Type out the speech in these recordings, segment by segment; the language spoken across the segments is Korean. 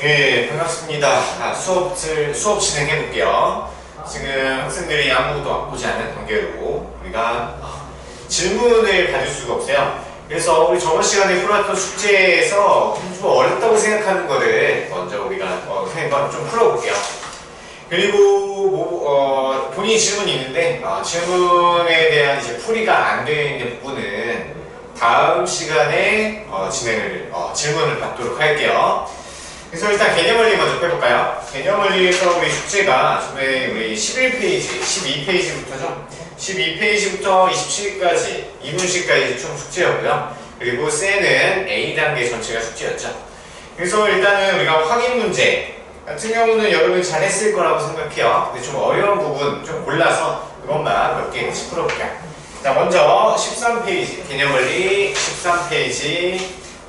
예, 반갑습니다. 수업 진행해 볼게요. 지금 학생들이 아무도 보지 않는 관계로 우리가 질문을 받을 수가 없어요. 그래서 우리 저번 시간에 풀었던 숙제에서 좀 어렵다고 생각하는 거를 먼저 우리가 한번 좀 풀어볼게요. 그리고 본인이 질문이 있는데 질문에 대한 이제 풀이가 안 되어 있는 부분은 다음 시간에 질문을 받도록 할게요. 그래서 일단 개념원리 먼저 해볼까요? 개념원리에서 우리 숙제가 우리 11페이지, 12페이지부터죠. 12페이지부터 27까지, 2분씩까지 총 숙제였고요. 그리고 셀은 A단계 전체가 숙제였죠. 그래서 일단은 우리가 확인 문제 같은 경우는 여러분이 잘했을 거라고 생각해요. 근데 좀 어려운 부분 좀 골라서 그것만 몇 개씩 풀어볼게요. 자, 먼저 13페이지, 개념원리 13페이지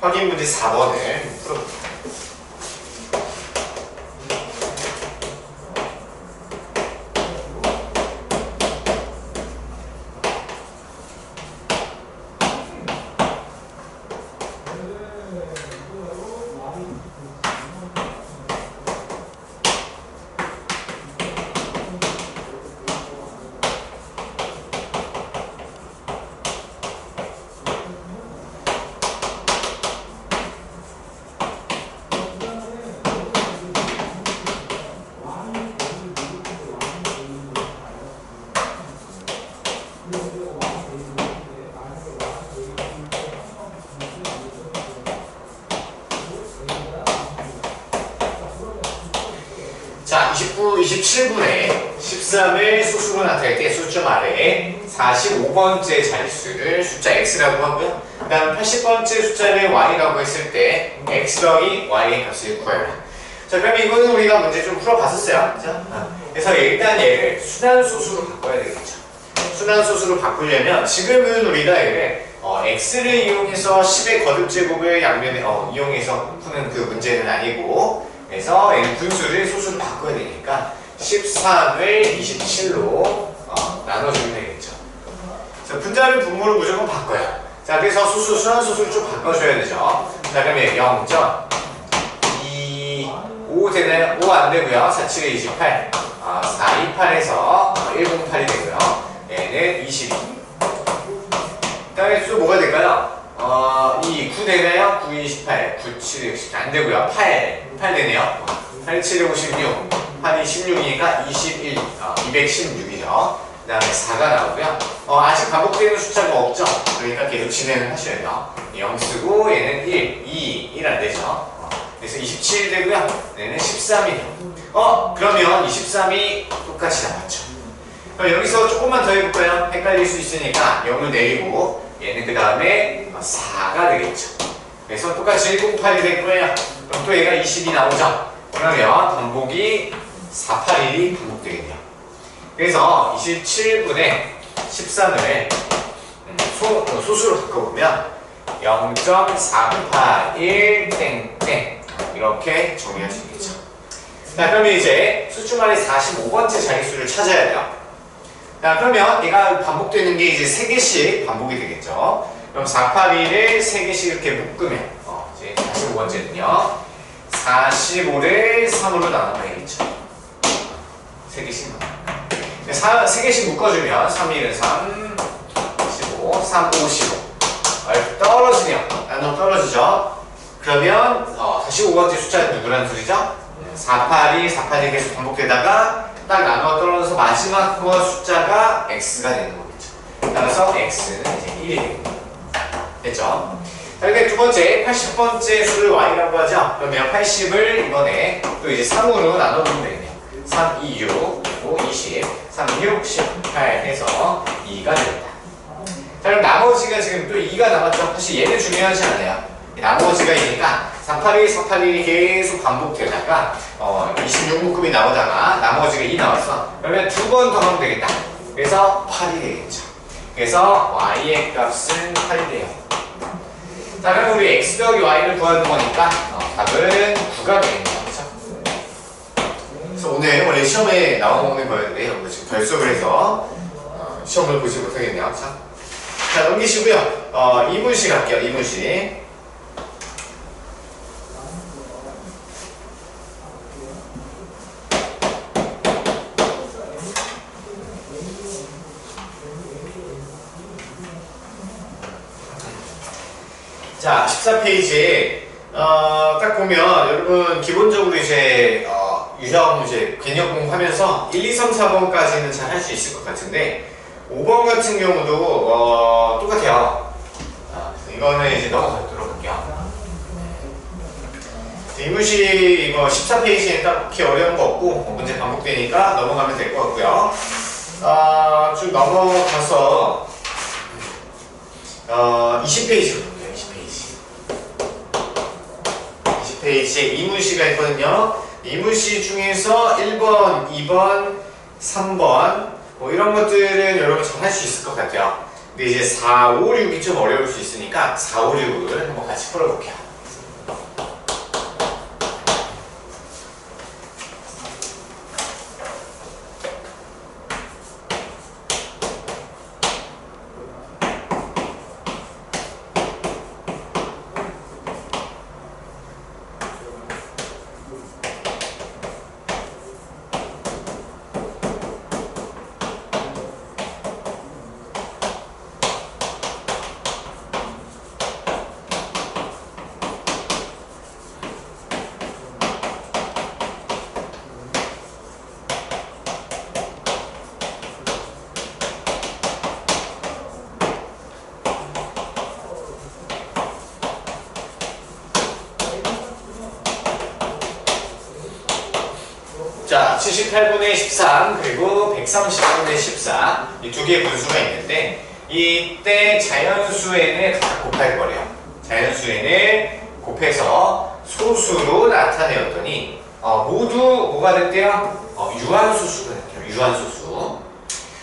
확인 문제 4번을 풀어볼게요. 자, 27분에 13을 수수로 나타낼 때 수점 아래에 45번째 자릿수를 숫자 x라고 하고요. 그 다음 80번째 숫자를 y라고 했을 때 x 더하기 y의 값을 구해라. 자, 그럼 이거는 우리가 문제 좀 풀어봤었어요. 그래서 일단 얘를 순환소수로 바꿔야 되겠죠. 순환소수로 바꾸려면 지금은 우리가 얘를 x를 이용해서 10의 거듭제곱을 양면에 이용해서 푸는 그 문제는 아니고, 그래서 얘는 분수를 소수로 바꿔야 되니까 13을 27로 나눠주면 되겠죠. 자, 분자를 분모로 무조건 바꿔요. 자, 그래서 순환소수를 좀 바꿔줘야 되죠. 자, 그러면 0.25 되나요? 5 안 되고요. 4, 7에 28. 4, 2, 8에서 108이 되고요. 얘는 22. 그 다음에 또 뭐가 될까요? 9 되나요? 9, 28, 9, 7, 60. 안 되고요. 8 되네요. 8, 7, 56. 8이 16이니까 21, 216이죠. 그 다음에 4가 나오고요. 아직 반복되는 숫자가 없죠? 그러니까 계속 진행을 하셔야 돼요. 0 쓰고 얘는 1, 2, 1 안 되죠. 그래서 27 되고요. 얘는 13이죠. 그러면 23이 똑같이 나왔죠. 그럼 여기서 조금만 더 해볼까요? 헷갈릴 수 있으니까 0을 내리고 얘는 그 다음에 4가 되겠죠. 그래서 똑같이 108이 될 거예요. 그럼 또 얘가 20이 나오죠. 그러면 반복이 481이 반복되겠네요. 그래서 27분에 13을 소수로 바꿔보면 0.481 땡땡 이렇게 정리할 수 있겠죠. 자, 그러면 이제 수주말의 45번째 자릿수를 찾아야 돼요. 자, 그러면 얘가 반복되는 게 이제 3개씩 반복이 되겠죠. 그럼 481을 3개씩 이렇게 묶으면 이제 45번째는요 45를 3으로 나눠봐야겠죠. 3개씩 3개씩 묶어주면 3, 1은 3, 15, 3, 5, 15 떨어지네요. 나눠 떨어지죠. 그러면 45번째 숫자는 누구라는 소리죠? 482, 482 계속 반복되다가 딱 나눠 떨어져서 마지막 거 숫자가 x가 되는 거겠죠. 따라서 x는 이제 1이 됩니다. 됐죠? 자, 근데 두 번째 80번째 수를 y라고 하죠. 그러면 80을 이번에 또 이제 3으로 나눠보면 되겠네요. 3, 2, 6, 그리고 20, 3, 6, 18 해서 2가 됩니다. 자, 그럼 나머지가 지금 또 2가 남았죠. 사실 얘는 중요하지 않아요. 나머지가 이니까 381, 481이 계속 반복되다가 26묶음이 나오다가 나머지가 2 나왔어. 그러면 두 번 더 하면 되겠다. 그래서 8이 되겠죠. 그래서 y의 값은 8이 돼요. 자, 그럼 우리 x 더하기 y를 구하는 거니까 답은 9가 되겠네요. 그렇죠? 그래서 오늘 원래 시험에 나오는 거였는데 여러분들 지금 결석을 해서 시험을 보지 못하겠네요. 자, 넘기시고요. 2분씩 할게요. 2분씩. 자, 14페이지에 딱 보면 여러분 기본적으로 이제 유형 이제 개념 공부하면서 1, 2, 3, 4번까지는 잘 할 수 있을 것 같은데 5번 같은 경우도 똑같아요. 이거는 이제 넘어가도록 할게요. 이문시 이거 14페이지에 딱히 어려운 거 없고 문제 반복되니까 넘어가면 될 것 같고요. 쭉 넘어가서 20페이지로 볼게요. 20페이지에 이문시가 있거든요. 이문시 중에서 1번, 2번, 3번 뭐 이런 것들은 여러분 잘 할 수 있을 것 같아요. 근데 이제 4, 5, 6이 좀 어려울 수 있으니까 4, 5, 6을 한번 같이 풀어볼게요. 자, 78분의 13 그리고 130분의 14 이 두 개의 분수가 있는데 이때 자연수에는 각각 곱할 거래요. 자연수에는 곱해서 소수로 나타내었더니 모두 뭐가 됐대요? 유한소수가 됐대요. 유한소수.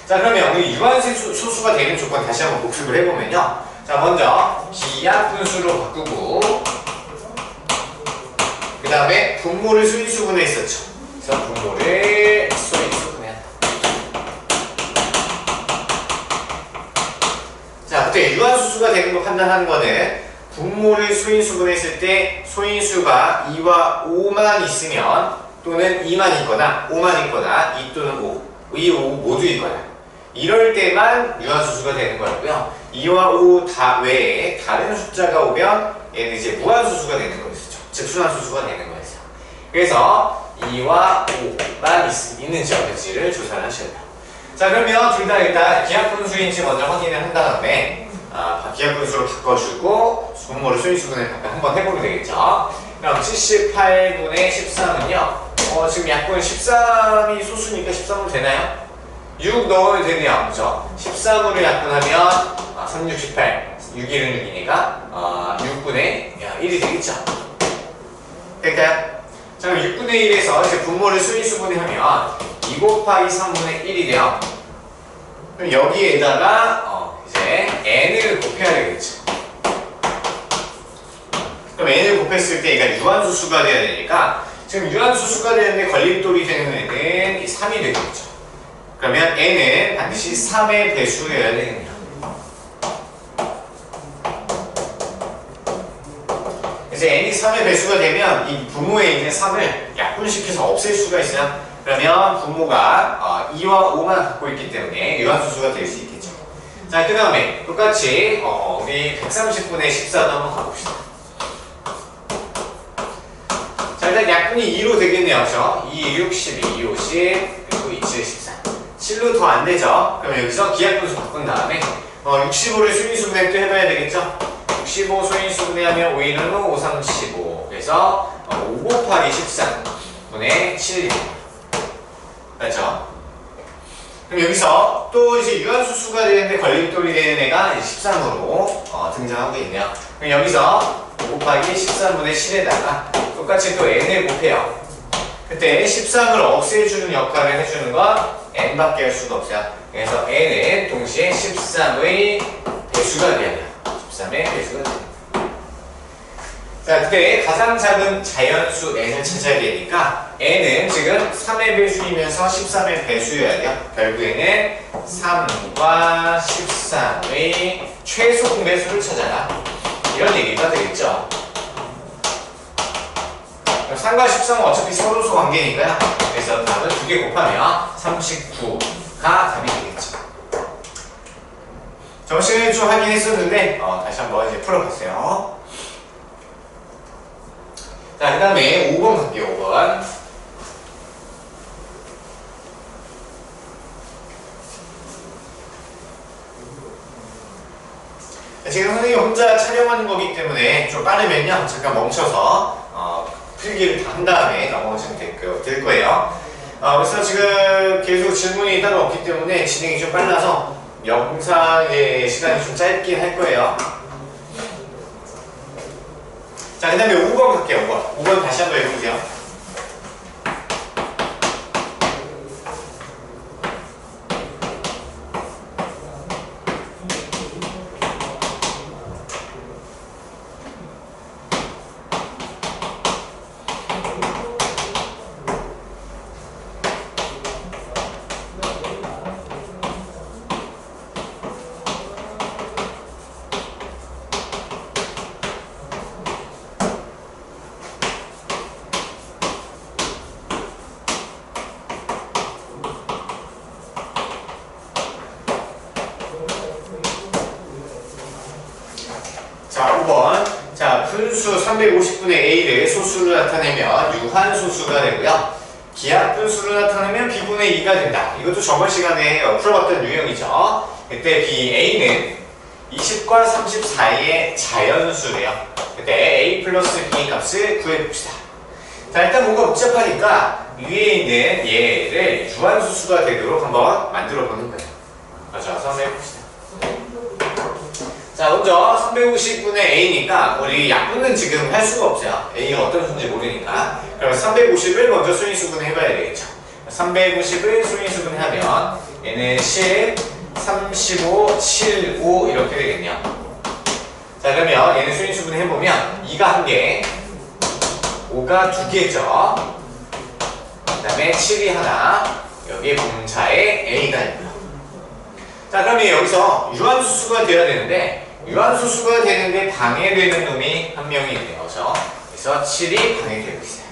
자, 그러면 우리 유한소수가 되는 조건 다시 한번 복습을 해보면요. 자, 먼저 기하분수로 바꾸고 그 다음에 분모를 수인수분해 했었죠. 그래서 분모를 수인수분해한다. 자, 그때 유한수수가 되는 거 판단하는 거는 분모를 수인수분했을 때 소인수가 2와 5만 있으면 또는 2만 있거나 5만 있거나 2 또는 5, 이 5 모두 있거나 이럴 때만 유한수수가 되는 거고요. 2와 5 다 외에 다른 숫자가 오면 얘는 이제 무한수수가 되는 거였죠. 즉 순환수수가 되는 거였어요. 그래서 2와 5만 있는지 없는지를 조사를 하셔야 돼요. 자, 그러면 둘 다 일단 기하분수인지 먼저 확인을 한 다음에 기하분수로 바꿔주고 분모를 수인수분해 한번 해보면 되겠죠. 그럼 78분의 13은요. 지금 약분 13이 소수니까 13으로 되나요? 6 넣으면 되네요. 그죠? 13으로 약분하면 3, 6, 18 6일은 6이니까 6분의 1이 되겠죠? 될까요? 자, 그럼 6분의 1에서 이제 분모를 수인수분해하면 2 곱하기 3분의 1이 돼요. 그럼 여기에다가 이제 n을 곱해야 되겠죠. 그럼 n을 곱했을 때 얘가 유한수수가 돼야 되니까 지금 유한수수가 되는데 걸림돌이 되는 애는 3이 되겠죠. 그러면 n은 반드시 3의 배수여야 되겠네요. 그래서 n이 3의 배수가 되면 이 분모에 있는 3을 약분시켜서 없앨 수가 있어요. 그러면 분모가 2와 5만 갖고 있기 때문에 유한수수가 될 수 있겠죠. 자, 그 다음에 똑같이 우리 130분의 14도 한번 가봅시다. 자, 일단 약분이 2로 되겠네요. 그렇죠? 2, 6, 12, 2, 5, 10, 그리고 2, 7, 14 7로 더 안 되죠? 그럼 여기서 기하분수 바꾼 다음에 65를 수인수분해 또 해봐야 되겠죠? 65 소인수분해하면 5, 1은 5, 3, 15 그래서 5 곱하기 13분의 7입니다. 그렇죠? 그럼 여기서 또 이제 유한수수가 되는데 걸림돌이 되는 애가 13으로 등장하고 있네요. 그럼 여기서 5 곱하기 13분의 7에다가 똑같이 또 n을 곱해요. 그때 13을 없애주는 역할을 해주는 건 n밖에 할 수가 없어요. 그래서 n은 동시에 13의 배수가 돼야 돼요. 13의 배수가 돼요. 자, 그때 가장 작은 자연수 n을 찾아야 되니까 n은 지금 3의 배수이면서 13의 배수여야 돼요. 결국에는 3과 13의 최소 공배수를 찾아라. 이런 얘기가 되겠죠. 3과 13은 어차피 서로소 관계니까요. 그래서 답은 2개 곱하면 39가 답이 되겠죠. 저번 시간에 좀 하긴 했었는데 다시 한번 이제 풀어봤어요. 자, 그 다음에 5번 갈게요. 5번. 지금 선생님이 혼자 촬영하는 거기 때문에 좀 빠르면요 잠깐 멈춰서 필기를 다 한 다음에 넘어가시면 될 거예요. 그래서 지금 계속 질문이 따로 없기 때문에 진행이 좀 빨라서 영상의 시간이 좀 짧긴 할 거예요. 자, 그 다음에 5번 갈게요. 5번. 5번 다시 한번 해보세요. 자, 5번. 자, 분수 350분의 A를 소수로 나타내면 유한소수가 되고요. 기하 분수로 나타내면 B분의 2가 된다. 이것도 저번 시간에 풀어봤던 유형이죠. 그때 A는 20과 30 사이의 자연수래요. 그때 A 플러스 B 값을 구해봅시다. 자, 일단 뭔가 복잡하니까 위에 있는 얘를 유한소수가 되도록 한번 만들어보는 거예요. 맞아, 한번 해봅시다. 자, 먼저 350분의 A니까 우리 약분은 지금 할 수가 없어요. A가 어떤 수인지 모르니까. 그러면 350을 먼저 수인수분 해봐야 되겠죠. 350을 수인수분 하면 얘는 10, 35, 7, 5 이렇게 되겠네요. 자, 그러면 얘는 수인수분 해보면 2가 1개, 5가 2개죠. 그 다음에 7이 하나, 여기에 분자에 A가 있고요. 자, 그러면 여기서 유한수수가 되어야 되는데 유한소수가 되는데 방해되는 놈이 한 명이 있네요. 그래서 7이 방해되고 있어요.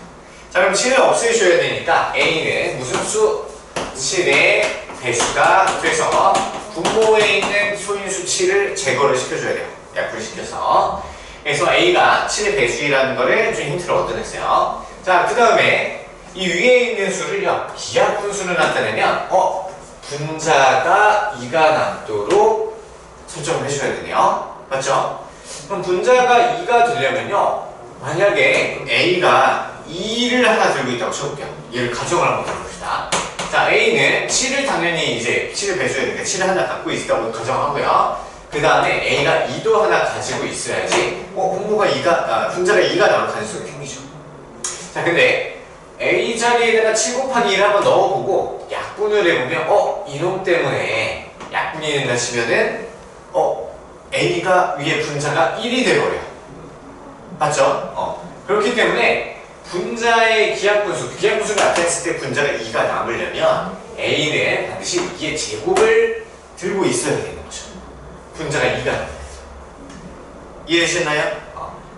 자, 그럼 7을 없애셔야 되니까 A는 무슨 수? 7의 배수가 돼서 분모에 있는 소인수 7을 제거를 시켜줘야 돼요. 약분을 시켜서. 그래서 A가 7의 배수이라는 거를 좀 힌트를 얻어냈어요. 자, 그 다음에 이 위에 있는 수를요, 기하분수를 나타내면 분자가 2가 남도록 설정을 해줘야 되네요. 맞죠? 그럼 분자가 2가 되려면요, 만약에 A가 2를 하나 들고 있다고 쳐볼게요. 얘를 가정을 한번 해봅시다. 자, A는 7을 당연히 이제 7을 배수해야 되니까 7을 하나 갖고 있다고 가정하고요. 그 다음에 A가 2도 하나 가지고 있어야지 분자가 2가 나올 가능성이 생기죠. 자, 근데 A 자리에다가 7 곱하기 1을 한번 넣어보고 약분을 해보면 이놈 때문에 약분이 된다 치면은 A가 위에 분자가 1이 돼버려요. 맞죠? 그렇기 때문에 분자의 기하분수가 나타났을 때 분자가 2가 남으려면 A는 반드시 2의 제곱을 들고 있어야 되는 거죠. 분자가 2가 남아요. 이해되셨나요?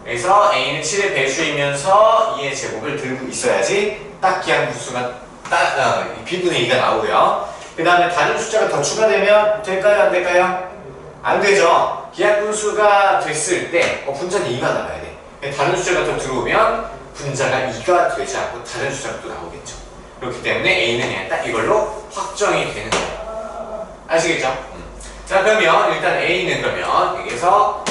그래서 A는 7의 배수이면서 2의 제곱을 들고 있어야지 딱 기하분수가 B분의 2가 나오고요. 그 다음에 다른 숫자가 더 추가되면 될까요? 안 될까요? 안 되죠. 기하분수가 됐을 때 분자는 2가 나와야 돼. 다른 숫자가 더 들어오면 분자가 2가 되지 않고 다른 숫자가 또 나오겠죠. 그렇기 때문에 A는 그냥 딱 이걸로 확정이 되는 거예요. 아시겠죠? 자, 그러면 일단 A는 그러면 여기서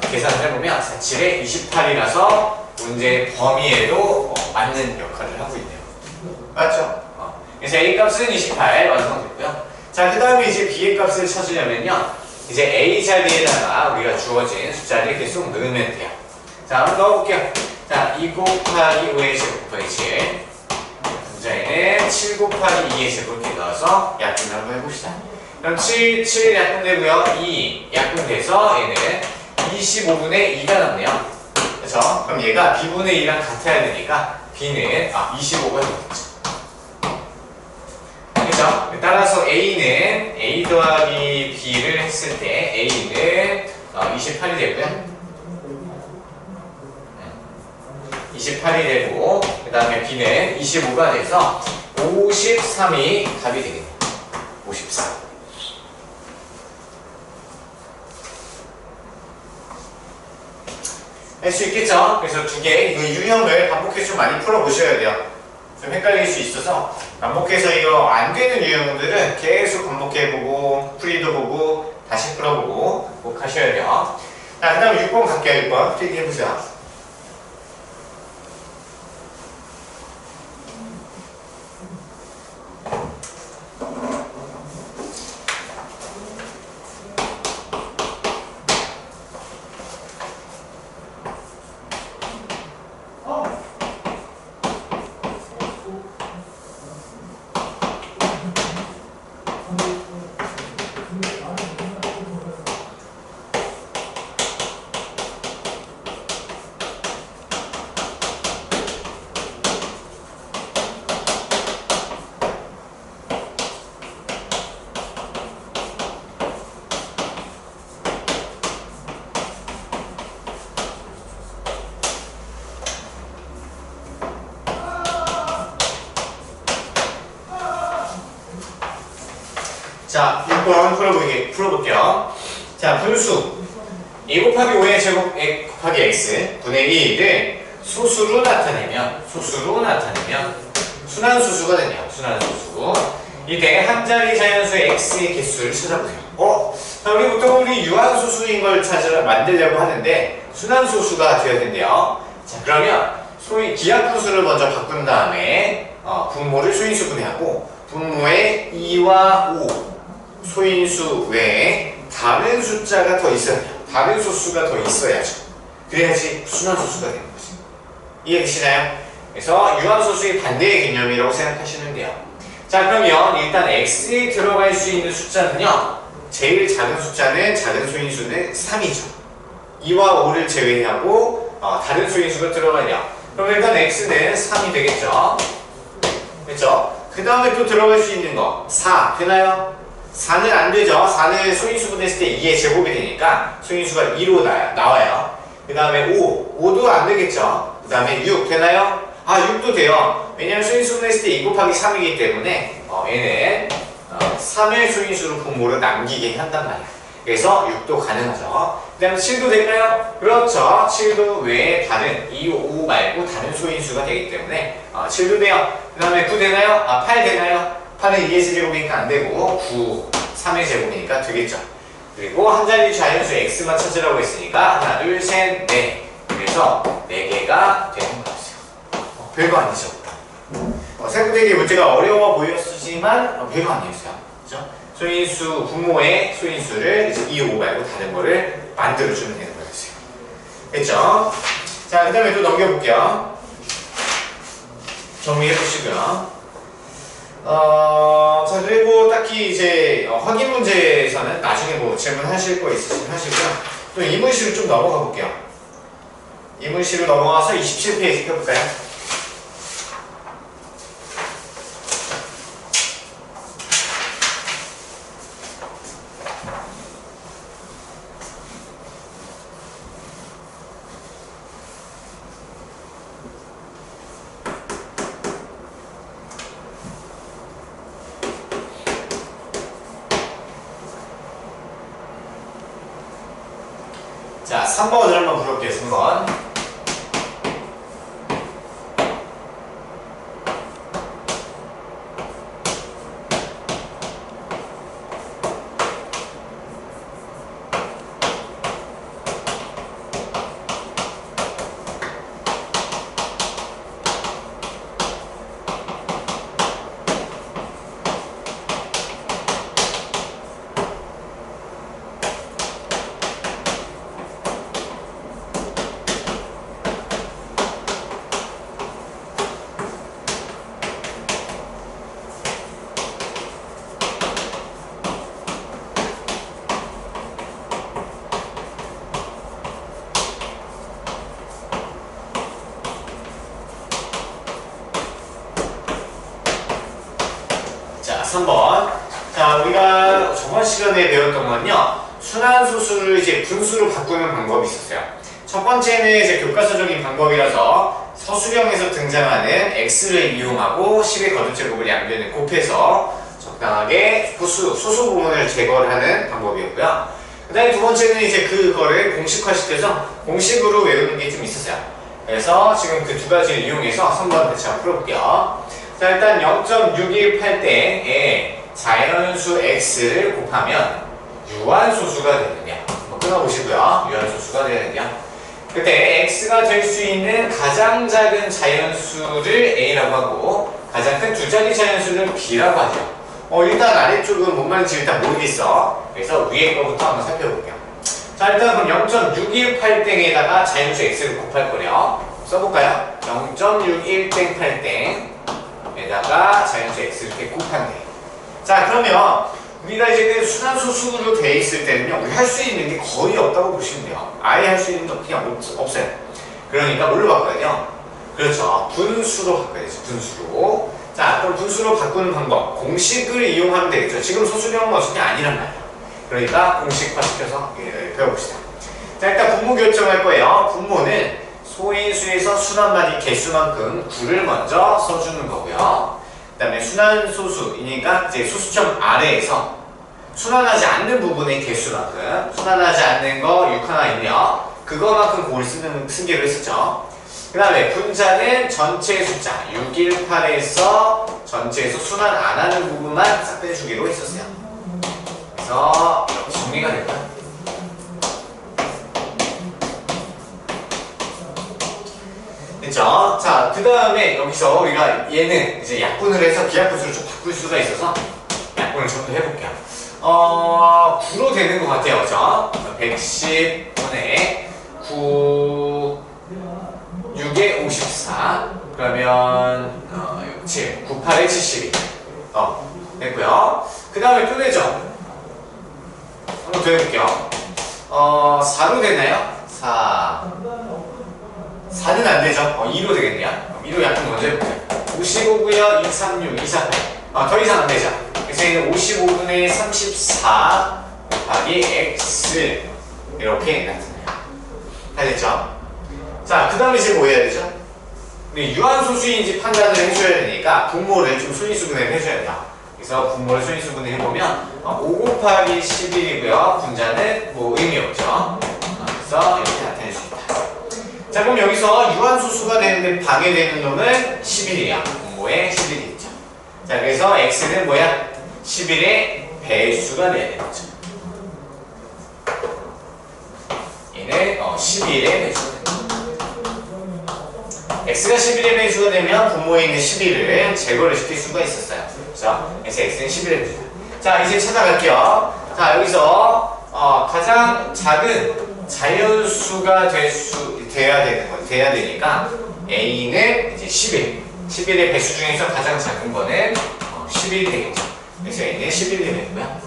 계산을 해보면 7에 28이라서 문제 범위에도 맞는 역할을 하고 있네요. 맞죠? 그래서 A 값은 28 완성됐고요. 자, 그 다음에 이제 B의 값을 찾으려면요, 이제 A 자리에다가 우리가 주어진 숫자를 이렇게 쏙 넣으면 돼요. 자, 한번 넣어볼게요. 자, 2 곱하기 5의 제곱 곱하기 7. 분자에는 7 곱하기 2의 제곱 이렇게 넣어서 약분을 한번 해봅시다. 그럼 7 약분되고요. 2 약분돼서 얘는 25분의 2가 남네요. 그렇죠? 그럼 얘가 B분의 2랑 같아야 되니까 B는 25가 되겠죠. 그렇죠? 따라서 A는 A 더하기 B를 했을 때 A는 28이 되고요. 28이 되고 그 다음에 B는 25가 돼서 53이 답이 되겠네요. 53. 할 수 있겠죠? 그래서 두 개, 이거 유형을 반복해서 좀 많이 풀어보셔야 돼요. 좀 헷갈릴 수 있어서 반복해서 이거 안 되는 유형들은 계속 반복해보고 풀이도 보고 다시 풀어보고 꼭 하셔야 돼요. 자, 그 다음에 6번 갈게요. 6번 필기 해보세요. 자, 6번 풀어볼게요. 자, 분수 2 곱하기 5의 제곱 곱하기 x 분의 1을 소수로 나타내면 순환소수가 되네요. 순환소수. 이때 한 자리 자연수의 x의 개수를 찾아보세요. 자, 우리 유한소수인 걸 만들려고 하는데 순환소수가 되어야 된대요. 자, 그러면 소위 기하분수를 먼저 바꾼 다음에 분모를 소인수 분해하고 분모에 2와 5 소인수 외에 다른 숫자가 더 있어야 돼요. 다른 소수가 더 있어야죠. 그래야지 순환소수가 되는 거지. 이해되시나요? 그래서 유한소수의 반대의 개념이라고 생각하시면 돼요. 자, 그러면 일단 x에 들어갈 수 있는 숫자는요, 제일 작은 숫자는 작은 소인수는 3이죠. 2와 5를 제외하고 다른 소인수가 들어가냐. 그럼 일단 x는 3이 되겠죠. 그렇죠? 그 다음에 또 들어갈 수 있는 거 4 되나요? 4는 안 되죠. 4는 소인수 분했을 때 2의 제곱이 되니까 소인수가 2로 나와요. 그 다음에 5도 안 되겠죠. 그 다음에 6 되나요? 6도 돼요. 왜냐면 소인수 분했을 때 2 곱하기 3이기 때문에 얘는 3의 소인수로 분모로 남기게 한단 말이에요. 그래서 6도 가능하죠. 그 다음에 7도 될까요? 그렇죠. 7도 외에 다른 2, 5 말고 다른 소인수가 되기 때문에 7도 돼요. 그 다음에 9 되나요? 8 되나요? 8은 2의 제곱이니까 안 되고 9, 3의 제곱이니까 되겠죠. 그리고 한 자리 자연수 x만 찾으라고 했으니까 하나, 둘, 셋, 넷. 그래서 4개가 되는 거였어요. 별거 아니죠. 생각되게 문제가 어려워 보였지만 별거 아니었어요. 그죠? 소인수, 분모의 소인수를 이제 2, 5 말고 다른 거를 만들어주면 되는 거였어요. 됐죠? 자, 그 다음에 또 넘겨볼게요. 정리해 보시고요. 자, 그리고 딱히 이제 확인 문제에서는 나중에 뭐 질문하실 거 있으시면 하시고요. 또 이문시로 좀 넘어가 볼게요. 이문시로 넘어가서 27페이지 펴볼까요? 자, 3번을 한번 물어볼게요. 3번. 자, 3번. 자, 우리가 저번 시간에 배웠던 건요, 순환소수를 이제 분수로 바꾸는 방법이 있었어요. 첫 번째는 이제 교과서적인 방법이라서 서술형에서 등장하는 x를 이용하고 10의 거듭제곱을 양변에 곱해서 적당하게 소수 부분을 제거를 하는 방법이었고요. 그 다음에 두 번째는 이제 그거를 공식화시켜서 공식으로 외우는 게 좀 있었어요. 그래서 지금 그 두 가지를 이용해서 한번 제가 풀어볼게요. 자, 일단 0.618땡에 자연수 x를 곱하면 유한소수가 되느냐. 한번 끊어보시고요. 유한소수가 되느냐. 그때 x가 될 수 있는 가장 작은 자연수를 a라고 하고 가장 큰 두 자리 자연수를 b라고 하죠. 일단 아래쪽은 뭔 말인지 일단 모르겠어. 그래서 위에 거부터 한번 살펴볼게요. 자, 일단 그럼 0.618땡에다가 자연수 x를 곱할 거래요. 써볼까요? 0.61땡8땡에다가 자연수 x를 이렇게 곱한대. 자, 그러면 우리가 이제 그 순환소수로 돼 있을 때는요, 우리 할 수 있는 게 거의 없다고 보시면 돼요. 아예 할 수 있는 게 그냥 없어요. 그러니까 뭘로 바꿔야 돼요? 그렇죠. 분수로 바꿔야 되죠. 분수로. 자, 그럼 분수로 바꾸는 방법. 공식을 이용하면 되겠죠. 지금 소수령은 어차피 아니란 말이에요. 그러니까 공식화시켜서 배워봅시다. 자, 일단 분모 결정할 거예요. 분모는 소인수에서 순환만이 개수만큼 9를 먼저 써주는 거고요. 그 다음에 순환소수이니까 이제 소수점 아래에서 순환하지 않는 부분의 개수만큼, 순환하지 않는 거 6 하나 있네요. 그거만큼 9를 쓰기로 했었죠. 그 다음에 분자는 전체 숫자 618에서 전체에서 순환 안 하는 부분만 싹 빼주기로 했었어요. 그래서 이렇게 정리가 될까요? 됐죠? 자, 그 다음에 여기서 우리가 얘는 이제 약분을 해서 비약분수를 좀 바꿀 수가 있어서 약분을 좀 더 해볼게요. 9로 되는 것 같아요. 그죠? 110분의 9, 6에 54. 그러면 7, 98에 72. 됐고요. 그 다음에 또 되죠? 한번 더 해볼게요. 4로 되나요? 4는 안 되죠? 2로 되겠네요. 2로 약분 먼저 해볼게요. 55고요, 236, 248. 더 이상 안 되죠? 그래서 얘는 55분의 34 곱하기 x 이렇게 나타나요. 다 됐죠? 자, 그 다음에 이제 뭐 해야 되죠? 우리 유한소수인지 판단을 해줘야 되니까 분모를 좀 순위수분해를 해줘야 돼요. 그래서 분모를 순위수분해 해보면 5 곱하기 11이고요. 분자는 뭐 의미 없죠. 그래서 이렇게 나타낼 수 있다. 자, 그럼 여기서 유한소수가 되는데 방해되는 놈은 11이야. 분모에 11이 있죠. 자, 그래서 x는 뭐야? 11의 배수가 돼야 되는 거죠. 얘는 11의 배수가 됩니다. x가 11의 배수가 되면 분모에 있는 11을 제거를 시킬 수가 있었어요. 그렇죠? 그래서 x는 11의 배수다. 자, 이제 찾아갈게요. 자, 여기서 가장 작은 자연수가 돼야 되니까 a는 이제 11. 11의 배수 중에서 가장 작은 거는 11이 되겠죠. 그래서 a는 11이 되고요.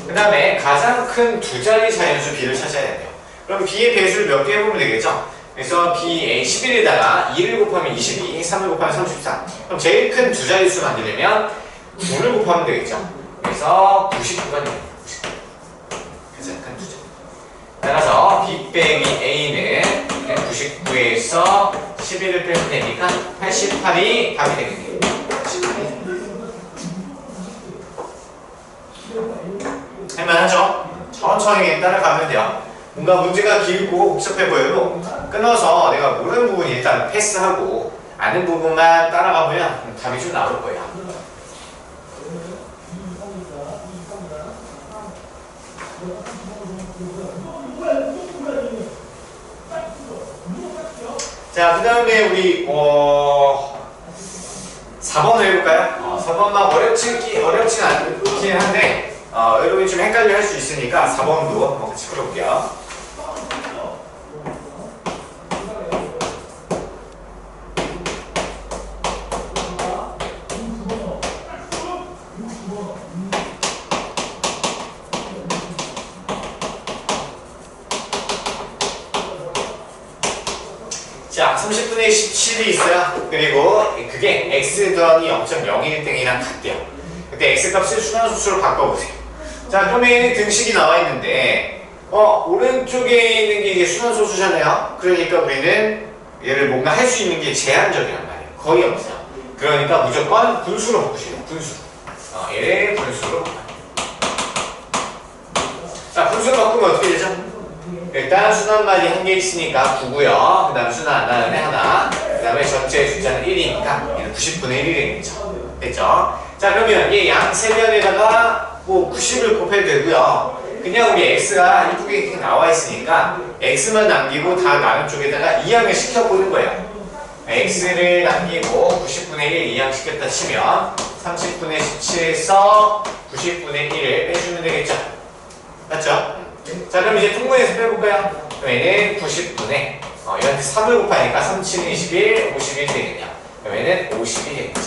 그 다음에 가장 큰 두 자리 자연수 b를 찾아야 돼요. 그럼 b의 배수를 몇 개 해보면 되겠죠? 그래서 b 11에다가 2를 곱하면 22, 3을 곱하면 34. 그럼 제일 큰 두 자릿수 만들려면 9를 곱하면 되겠죠. 그래서 99가 됩니다. 99. 가장 큰 두 자리. 따라서 b 빼기 a는 99에서 11을 빼면 되니까 88이 답이 되겠네요. 88이. 할만하죠? 천천히 따라가면 돼요. 뭔가 문제가 길고 복잡해 보여도 끊어서 내가 모르는 부분 일단 패스하고 아는 부분만 따라가보면 답이 좀 나올 거예요. 자, 그 다음에 우리 4번을 해볼까요? 4번만 어렵진 않긴 한데 여러분이 좀 헷갈려 할 수 있으니까 4번도 한번 같이 풀어볼게요. 자, 30분의 17이 있어요. 그리고 그게 x 더하기 0.01땡이랑 같대요. 그때 x 값을 순환소수로 바꿔보세요. 자, 그러면 얘는 등식이 나와 있는데 오른쪽에 있는 게 이제 순환소수잖아요. 그러니까 우리는 얘를 뭔가 할 수 있는 게 제한적이란 말이에요. 거의 없어요. 그러니까 무조건 분수로 바꾸시면 분수. 얘를 분수로 바꿔요. 자, 함수 바꾸면 어떻게 되죠? 일단 순환말이 한 개 있으니까 9고요. 그 다음에 순환 안 다음에 하나. 그 다음에 전체 숫자는 1이니까 얘는 90분의 1이 되겠죠. 됐죠? 자, 그러면 얘 양 세변에다가 뭐 90을 곱해도 되고요. 그냥 우리 x가 이쪽에 이렇게 나와 있으니까 x만 남기고 다 나눈 쪽에다가 이항을 시켜보는 거예요. x를 남기고 90분의 1 이항시켰다 치면 30분의 17에서 90분의 1을 빼주면 되겠죠? 맞죠? 자, 그럼 이제 통분해서 빼볼까요? 그럼 얘는 90분의 얘한테 3을 곱하니까 3, 7, 21, 51 되겠냐? 그럼 얘는 50이 되겠죠?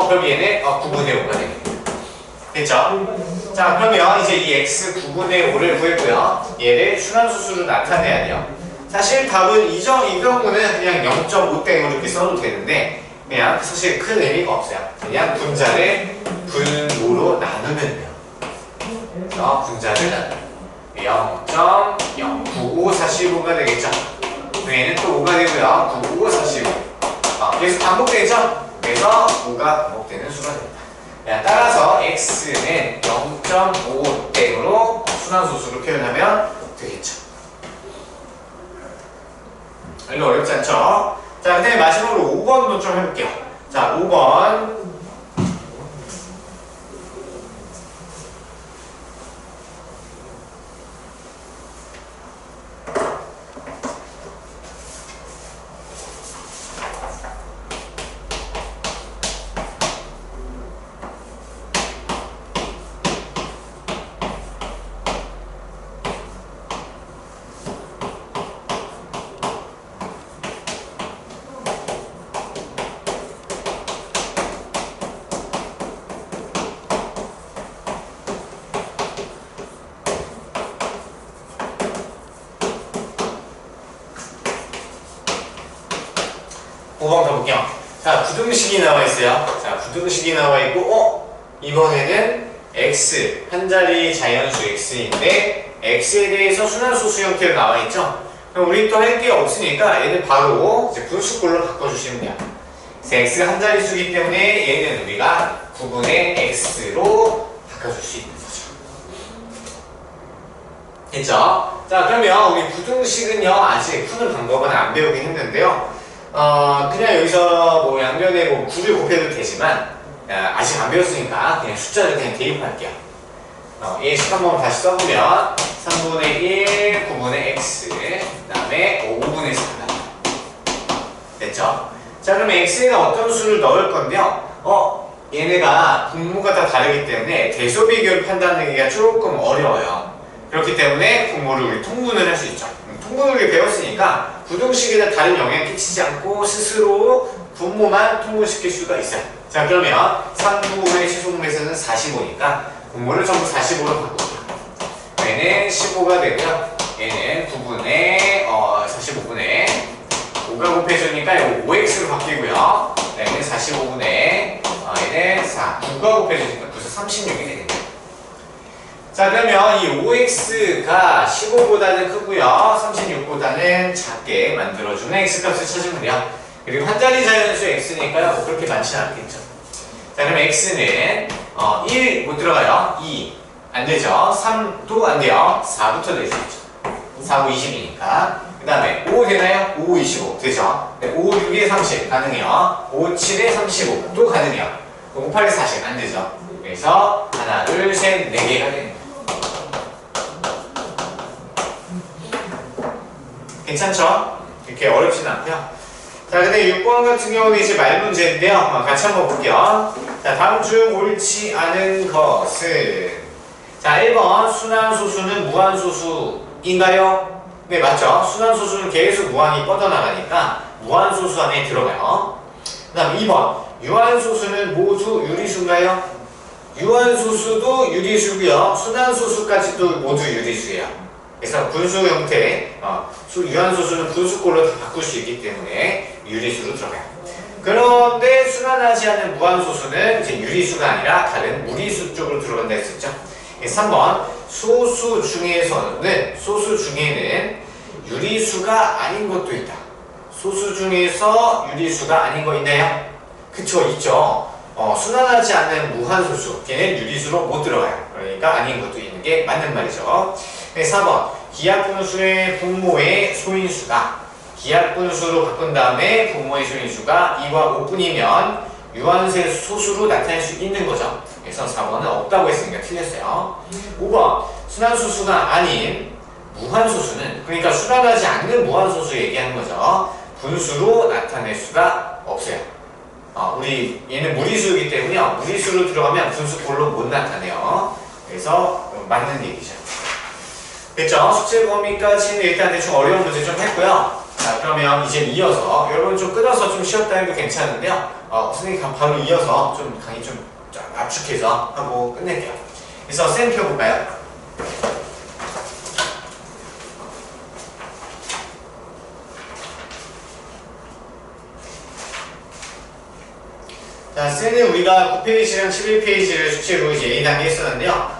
그럼 얘는 9분의 5가 되겠네요. 됐죠? 자, 그러면 이제 이 x 9분의 5를 구했고요. 얘를 순환수수로 나타내야 돼요. 사실 답은 이 경우는 그냥 0.5땡으로 이렇게 써도 되는데 그냥 사실 큰 의미가 없어요. 그냥 분자를 분모로 나누면 돼요. 그래서 분자를 나누면 0.09545가 되겠죠. 얘는 또 5가 되고요. 95, 45. 계속 반복되죠? 그래서 5가 반복되는 수가 됩니다. 따라서 x는 0.5땡으로 순환소수로 표현하면 되겠죠. 별로 어렵지 않죠? 자, 그 다음에 마지막으로 5번도 좀 해볼게요. 자, 5번. 가볼게요. 자, 부등식이 나와 있어요. 자, 부등식이 나와 있고, 이번에는 x, 한 자리 자연수 x인데, x에 대해서 순환소수 형태로 나와 있죠? 그럼 우리 또 할 게 없으니까 얘는 바로 이제 분수꼴로 바꿔주시면 돼요. 그래서 x가 한 자릿수이기 때문에 얘는 우리가 9분의 x로 바꿔줄 수 있는 거죠. 됐죠? 자, 그러면 우리 부등식은요, 아직 푸는 방법은 안 배우긴 했는데요. 그냥 여기서 뭐 양변에 뭐 9를 곱해도 되지만 아직 안 배웠으니까 그냥 숫자를 그냥 대입할게요. 이 식 한번 다시 써보면 3분의 1, 9분의 x 그 다음에 5분의 4 됐죠? 자, 그러면 x에는 어떤 수를 넣을 건데요. 얘네가 분모가 다 다르기 때문에 대소비교를 판단하기가 조금 어려워요. 그렇기 때문에 분모를 우리 통분을 할 수 있죠. 통분을 배웠으니까 부등식에다 다른 영향 끼치지 않고 스스로 분모만 통분시킬 수가 있어요. 자, 그러면 3부분의 시소분에서는 45니까 분모를 전부 45로 바꿀게요. 얘는 15가 되고요. 얘는 9분의 45분의 5가 곱해주니까 이거 5x로 바뀌고요. 얘는 45분의 얘는 4, 9가 곱해주니까 벌써 36이 되겠네요. 자, 그러면 이 5x가 15보다는 크고요. 36보다는 작게 만들어주는 x값을 찾으면 돼요. 그리고 한 자리 자연수 x니까요. 뭐 그렇게 많지는 않겠죠. 자, 그러면 x는 1 못 들어가요. 2 안 되죠. 3도 안 돼요. 4부터 낼 수 있죠. 4, 5, 20이니까. 그 다음에 5 되나요? 5, 25 되죠. 5, 6에 30 가능해요. 5, 7에 35 또 가능해요. 5, 8에 40 안 되죠. 그래서 하나, 둘, 셋, 4개가 됩니다. 괜찮죠? 이렇게 어렵진 않고요. 자, 근데 6번 같은 경우는 이제 말문제인데요. 같이 한번 볼게요. 자, 다음 중 옳지 않은 것은 자, 1번 순환소수는 무한소수인가요? 네, 맞죠? 순환소수는 계속 무한히 뻗어나가니까 무한소수 안에 들어가요. 그 다음 2번 유한소수는 모두 유리수인가요? 유한소수도 유리수고요. 순환소수까지도 모두 유리수예요. 그래서 분수 형태, 유한소수는 분수꼴로 다 바꿀 수 있기 때문에 유리수로 들어가요. 그런데 순환하지 않는 무한소수는 이제 유리수가 아니라 다른 무리수 쪽으로 들어간다 했었죠. 3번 소수 중에는 유리수가 아닌 것도 있다. 소수 중에서 유리수가 아닌 거 있나요? 그쵸, 있죠. 순환하지 않는 무한소수, 걔는 유리수로 못 들어가요. 그러니까 아닌 것도 있는 게 맞는 말이죠. 네, 4번 기하분수의 분모의 소인수가 기하분수로 바꾼 다음에 분모의 소인수가 2와 5뿐이면 유한수의 소수로 나타낼 수 있는 거죠. 그래서 4번은 없다고 했으니까 틀렸어요. 5번 순환소수가 아닌 무한소수는, 그러니까 순환하지 않는 무한소수 얘기하는 거죠. 분수로 나타낼 수가 없어요. 우리 얘는 무리수이기 때문에요. 무리수로 들어가면 분수꼴로 못 나타내요. 그래서 맞는 얘기죠. 됐죠? 숙제 범위까지는 일단 대충 어려운 문제 좀 했고요. 자, 그러면 이제 이어서 여러분 좀 끊어서 좀 쉬었다 해도 괜찮은데요. 선생님 바로 이어서 좀 강의 좀 압축해서 하고 끝낼게요. 그래서 쌤 펴볼까요? 자, 쌤은 우리가 9페이지랑 11페이지를 숙제로 이제 2단계 했었는데요.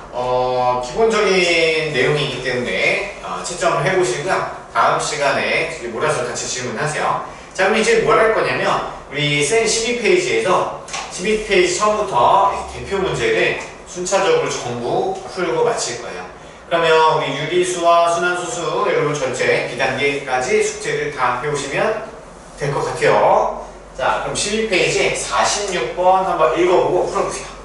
기본적인 내용이기 때문에 채점을 해보시고요. 다음 시간에 몰아서 같이 질문하세요. 자, 그럼 이제 뭘 할 거냐면 우리 쌤 12페이지에서 12페이지 처음부터 대표 문제를 순차적으로 전부 풀고 마칠 거예요. 그러면 우리 유리수와 순환소수 여러분 전체 B단계까지 숙제를 다 해오시면 될 것 같아요. 자, 그럼 12페이지 46번 한번 읽어보고 풀어보세요.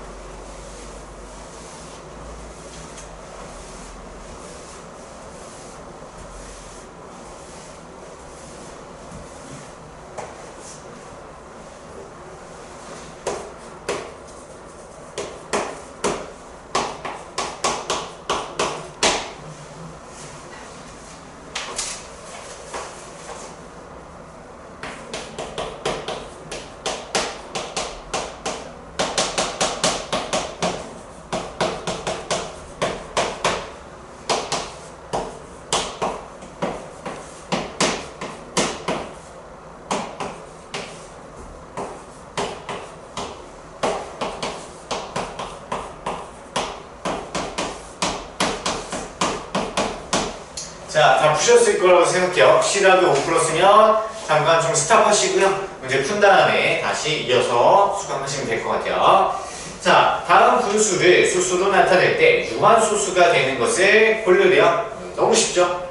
자, 다 푸셨을 거라고 생각해요. 혹시라도 못 풀었으면 잠깐 좀 스탑하시고요. 문제 푼 다음에 다시 이어서 수강하시면 될 것 같아요. 자, 다음 분수를 수수로 나타낼 때 유한소수가 되는 것을 고르래요. 너무 쉽죠?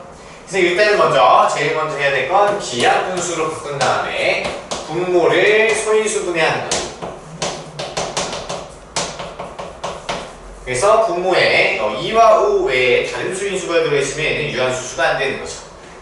그래서 일단 제일 먼저 해야 될 건 기하분수로 바꾼 다음에 분모를 소인수분해하는 거예요. 그래서 분모에 2와 5 외에 다른 수인수가 들어있으면 얘는 유한소수가 안 되는 거죠.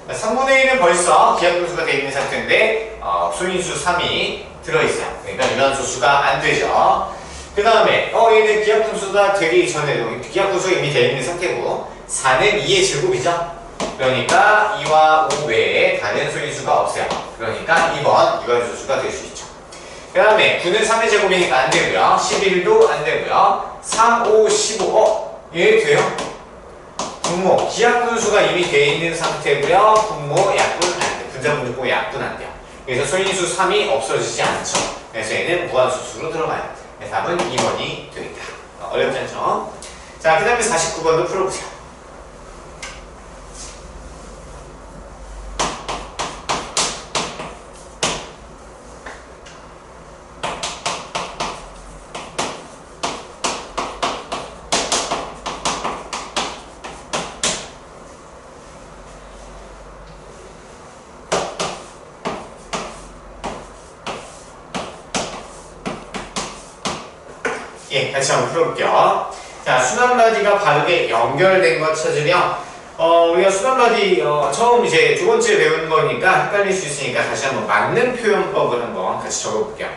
3분의 1은 벌써 기하분수가 되어 있는 상태인데 소인수 3이 들어있어요. 그러니까 유한소수가 안 되죠. 그 다음에 얘는 기하분수가 되기 전에 기하분수가 이미 되어 있는 상태고 4는 2의 제곱이죠. 그러니까 2와 5 외에 다른 소인수가 없어요. 그러니까 2번 유한소수가 될 수 있죠. 그 다음에 9는 3의 제곱이니까 안 되고요. 11도 안 되고요. 3, 5, 15. 얘 돼요? 분모. 기하분수가 이미 되어 있는 상태고요. 분모, 약분 안 돼요. 분자분모 꼭 약분 안 돼요. 그래서 소인수 3이 없어지지 않죠. 그래서 얘는 무한소수로 들어가요. 답은 2번이 되겠다. 어렵지 않죠? 자, 그 다음에 49번도 풀어보세요. 예, 같이 한번 풀어볼게요. 자, 순환마디가 바르게 연결된 것 찾으면 우리가 순환마디 처음 이제 두 번째 배우는 거니까 헷갈릴 수 있으니까 다시 한번 맞는 표현법을 한번 같이 적어볼게요.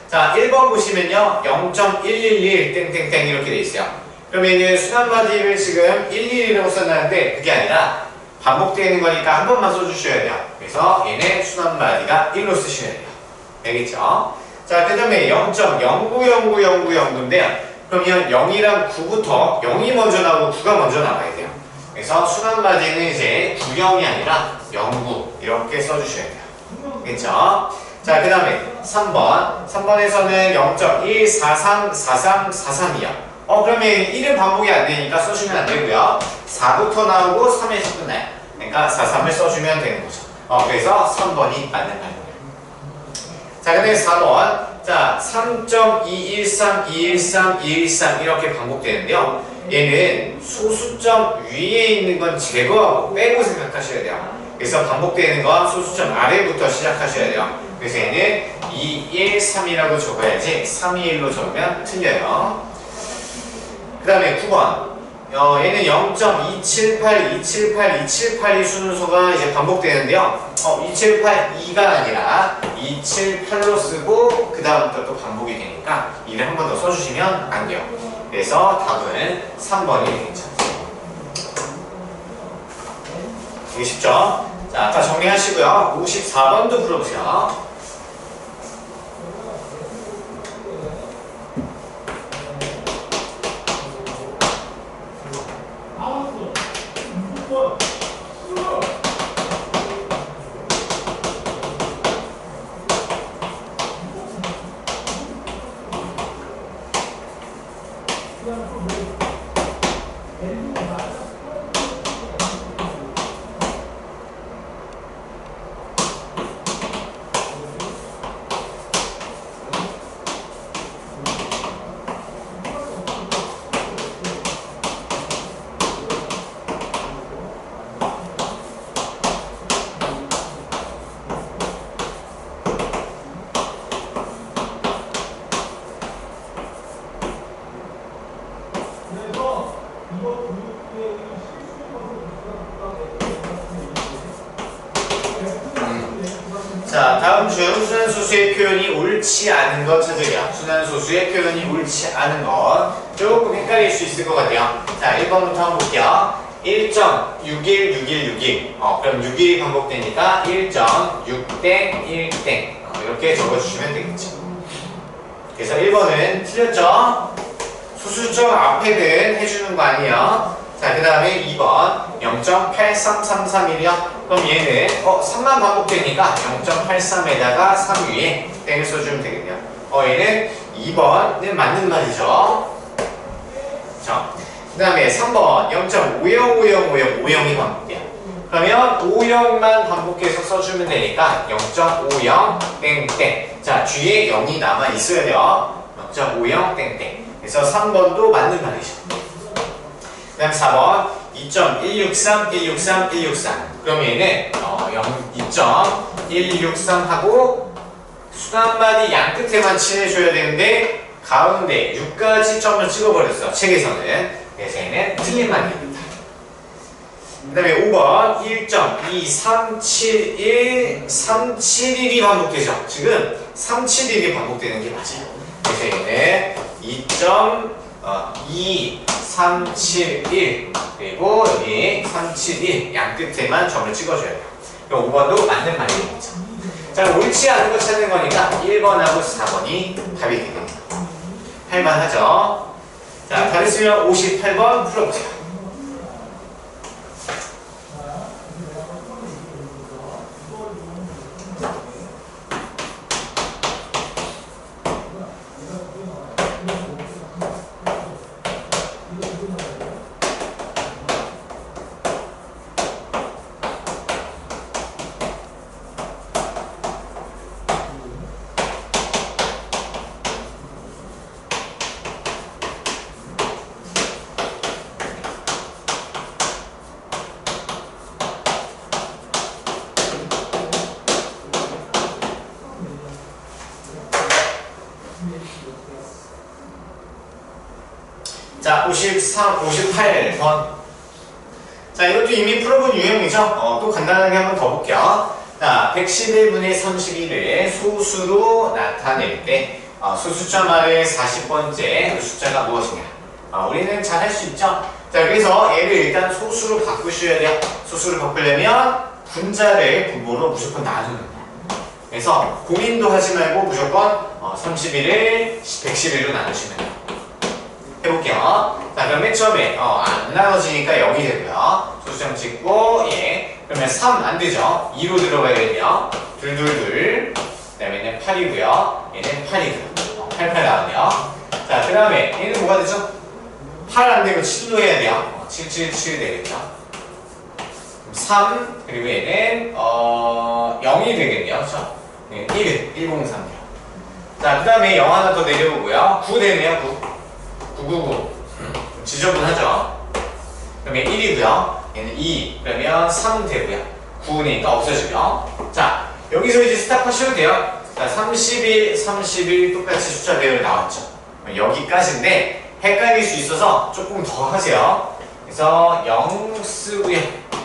자, 1번 보시면요. 0.111 땡땡땡 이렇게 돼 있어요. 그러면 순환마디를 지금 111이라고 써놨는데 그게 아니라 반복되는 거니까 한 번만 써주셔야 돼요. 그래서 얘는 순환마디가 1로 쓰셔야 돼요. 알겠죠? 자, 그 다음에 0.090909인데요. 그러면 0이랑 9부터 0이 먼저 나오고 9가 먼저 나와야 돼요. 그래서 순환마디는 이제 90이 아니라 09 이렇게 써주셔야 돼요. 알겠죠? 자, 그 다음에 3번. 3번에서는 0.1434343이요. 그러면 1은 반복이 안 되니까 써주면 안 되고요. 4부터 나오고 3에서 끝나요. 그러니까 43을 써주면 되는 거죠. 그래서 3번이 맞는 말이에요. 자, 그 다음에 4번. 자, 3.213, 213, 213 이렇게 반복되는데요. 얘는 소수점 위에 있는 건 제거하고 빼고 생각하셔야 돼요. 그래서 반복되는 건 소수점 아래부터 시작하셔야 돼요. 그래서 얘는 2, 1, 3이라고 적어야지 3, 2, 1로 적으면 틀려요. 그 다음에 9번 얘는 0.278, 278, 278이 순서가 이제 반복되는데요. 278, 2가 아니라 278로 쓰고 그 다음부터 또 반복이 되니까 2를 한 번 더 써주시면 안 돼요. 그래서 답은 3번이 되겠죠. 되게 쉽죠? 자, 아까 정리하시고요. 54번도 풀어보세요. 자, 다음 중 순환소수의 표현이 옳지 않은 것 찾으려. 순환소수의 표현이 옳지 않은 것. 조금 헷갈릴 수 있을 것 같아요. 자, 1번부터 한번 볼게요. 1.616161. 그럼 6일이 반복되니까 1.6땡 1땡. 이렇게 적어주시면 되겠죠. 그래서 1번은 틀렸죠? 소수점 앞에는 해주는 거 아니에요. 자, 그 다음에 2번 0.8333이요. 그럼 얘는 3만 반복되니까 0.83에다가 3 위에 땡을 써주면 되겠네요. 얘는 2번은 맞는 말이죠. 자, 그 다음에 3번 0.505050이 반복돼요. 그러면 50만 반복해서 써주면 되니까 0.50 땡땡. 자, 뒤에 0이 남아 있어야 돼요. 0.50 땡땡. 그래서 3번도 맞는 말이죠. 그 다음 4번 2.163 163 163. 그럼 얘는 2.163 하고 수단마디 양 끝에만 칠해줘야 되는데 가운데 6까지 점을 찍어버렸어, 책에서는. 그래서 얘는 틀린 말입니다. 그 다음에 5번 1.2371 371이 반복되죠. 지금 371이 반복되는 게 맞아요. 그래서 얘는 2.2371 그리고 여기 371 양 끝에만 점을 찍어줘야 돼요. 그럼 5번도 맞는 말입니다. 자, 옳지 않은 거 찾는 거니까 1번하고 4번이 답이 되겠네요. 할만하죠? 자, 다 됐으면 58번 풀어보세요. 자, 58번. 자, 이것도 이미 풀어본 유형이죠? 또 간단하게 한번 더 볼게요. 자, 111분의 31을 소수로 나타낼 때 소수점 아래 40번째 그 숫자가 무엇이냐? 우리는 잘 할 수 있죠? 자, 그래서 얘를 일단 소수로 바꾸셔야 돼요. 소수로 바꾸려면 분자를 분모로 무조건 나누는 거예요. 그래서 고민도 하지 말고 무조건 31을 111로 나누시면 돼요. 해볼게요. 자, 그럼 맨 처음에 안 나눠지니까 0이 되고요. 소수점 찍고 그러면 3 안 되죠. 2로 들어가야겠네요. 둘둘둘. 그 다음에 얘는 8이고요. 얘는 8이고요. 88 나왔네요. 자, 그 다음에 얘는 뭐가 되죠? 8 안 되고 7로 해야 돼요. 777 되겠죠. 3 그리고 얘는 0이 되겠네요. 그렇죠? 네, 103이요. 자, 그 다음에 0 하나 더 내려오고요. 9 되네요. 9 999. 지저분하죠? 그러면 1이고요. 얘는 2. 그러면 3 되고요. 9니까 없어지고요. 자, 여기서 이제 스탑하셔도 돼요. 자, 31, 31 똑같이 숫자 배열이 나왔죠. 여기까지인데 헷갈릴 수 있어서 조금 더 하세요. 그래서 0 쓰고요.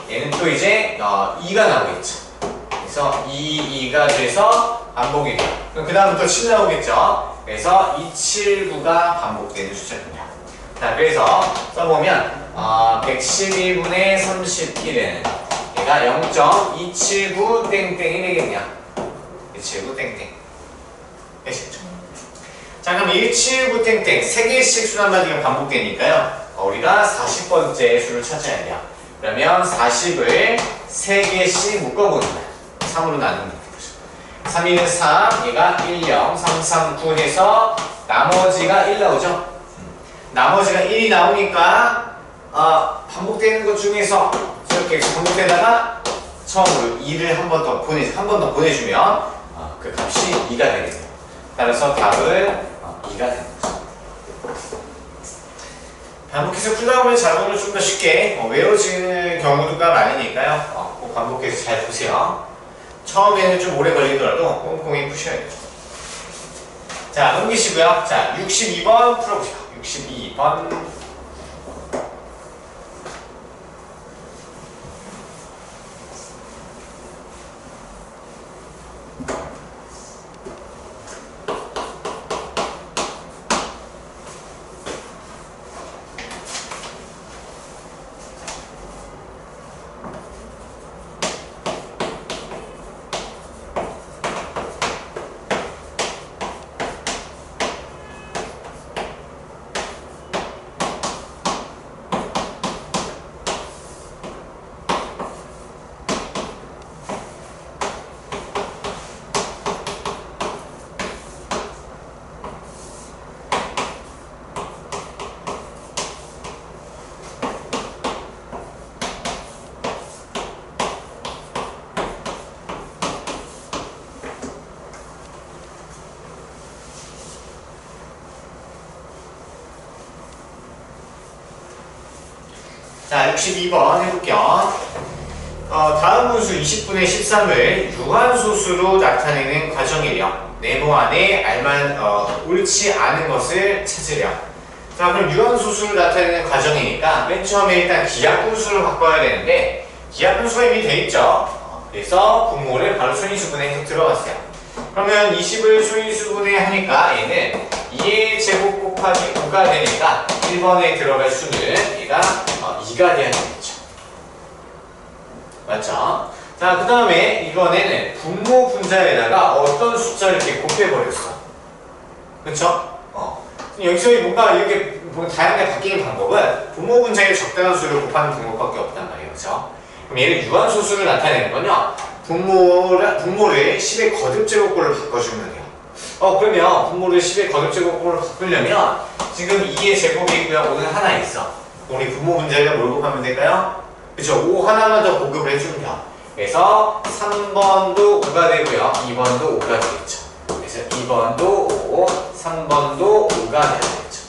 얘는 또 이제 2가 나오겠죠. 그래서 2, 2가 돼서 반복이 돼요. 그럼 그 다음은 또 7 나오겠죠. 그래서 279가 반복되는 숫자입니다. 자, 그래서 써보면 112분의 31은 얘가 0.279 땡땡이 되겠냐. 179 땡땡. 되시죠? 자, 그럼 179 땡땡 3개씩 수 한마디가 반복되니까요. 우리가 40번째 수를 찾아야 돼요. 그러면 40을 3개씩 묶어보는 거예요. 3으로 나누는 거죠. 3, 2는 3, 얘가 1, 0, 3, 3, 9 해서 나머지가 1 나오죠. 나머지가 1이 나오니까 반복되는 것 중에서 저렇게 반복되다가 처음으로 2를 한 번 더 보내주면 그 값이 2가 되겠네요. 따라서 답은 2가 되는 거죠. 반복해서 풀다 보면 자동으로 좀 더 쉽게 외워지는 경우가 많으니까요. 꼭 반복해서 잘 보세요. 처음에는 좀 오래 걸리더라도 꼼꼼히 푸셔야 돼요. 자, 넘기시고요. 자, 62번 풀어보세요. 62번. 자, 62번 해볼게요. 다음 분수 20분의 13을 유한소수로 나타내는 과정이래요. 네모 안에 옳지 않은 것을 찾으렴. 자, 그럼 유한소수를 나타내는 과정이니까 맨 처음에 일단 기하분수를 바꿔야 되는데 기하분수가 이미 돼 있죠. 그래서 분모를 바로 소인수분해 해서 들어갔어요. 그러면 20을 소인수분해 하니까 얘는 2의 제곱 곱하기 9가 되니까 1번에 들어갈 수는 얘가 2가 돼야 되겠죠. 맞죠? 자, 그 다음에 이번에는 분모 분자에다가 어떤 숫자를 이렇게 곱해버렸어. 그쵸? 여기서 뭔가 이렇게 다양하게 바뀌는 방법은 분모 분자에 적당한 수를 곱하는 방법밖에 없단 말이에요. 그죠? 그럼 얘를 유한소수를 나타내는 건요. 분모를 10의 거듭제곱꼴로 바꿔주면 돼요. 그러면 분모를 10의 거듭제곱꼴로 바꾸려면 지금 2의 제곱이 있고요. 5는 하나 있어. 우리 분모 분자에다 뭘 곱하면 될까요? 그쵸? 5 하나만 더 보급을 해주면 돼요. 그래서 3번도 5가 되고요. 2번도 5가 되겠죠. 그래서 2번도 5, 3번도 5가 돼야 되겠죠.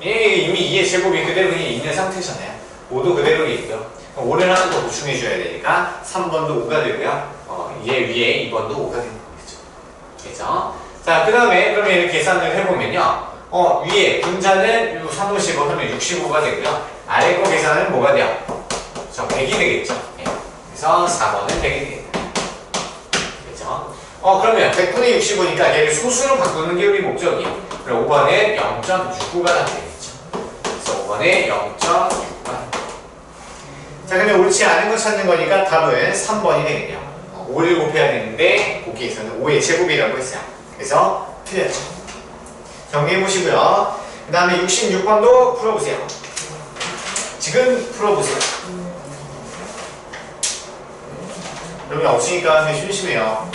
이미 2의 제곱이 그대로 있는 상태잖아요. 5도 그대로 있고요. 5를 하나 더 보충해줘야 되니까 3번도 5가 되고요. 얘 위에 2번도 5가 되는 거겠죠. 그죠? 자, 그 다음에 그러면 이렇게 계산을 해보면요. 위에 분자는 3, 5, 15 하면 65가 되고요. 아래 거 계산은 뭐가 돼요? 100이 되겠죠. 네. 그래서 4번은 100이 되겠다. 그죠? 그러면 100분의 65니까 얘를 소수로 바꾸는 게 우리 목적이에요. 그럼 5번에 0.69가 되겠죠. 그래서 5번에 0.69가. 자, 그러면 옳지 않은 거 찾는 거니까 답은 3번이 되겠네요. 5를 곱해야 되는데 곱기에서는 5의 제곱이라고 했어요. 그래서 틀렸죠. 정리해 보시고요. 그 다음에 66번도 풀어보세요. 지금 풀어보세요. 여러분 없으니까 되게 심심해요.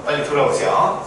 빨리 돌아오세요.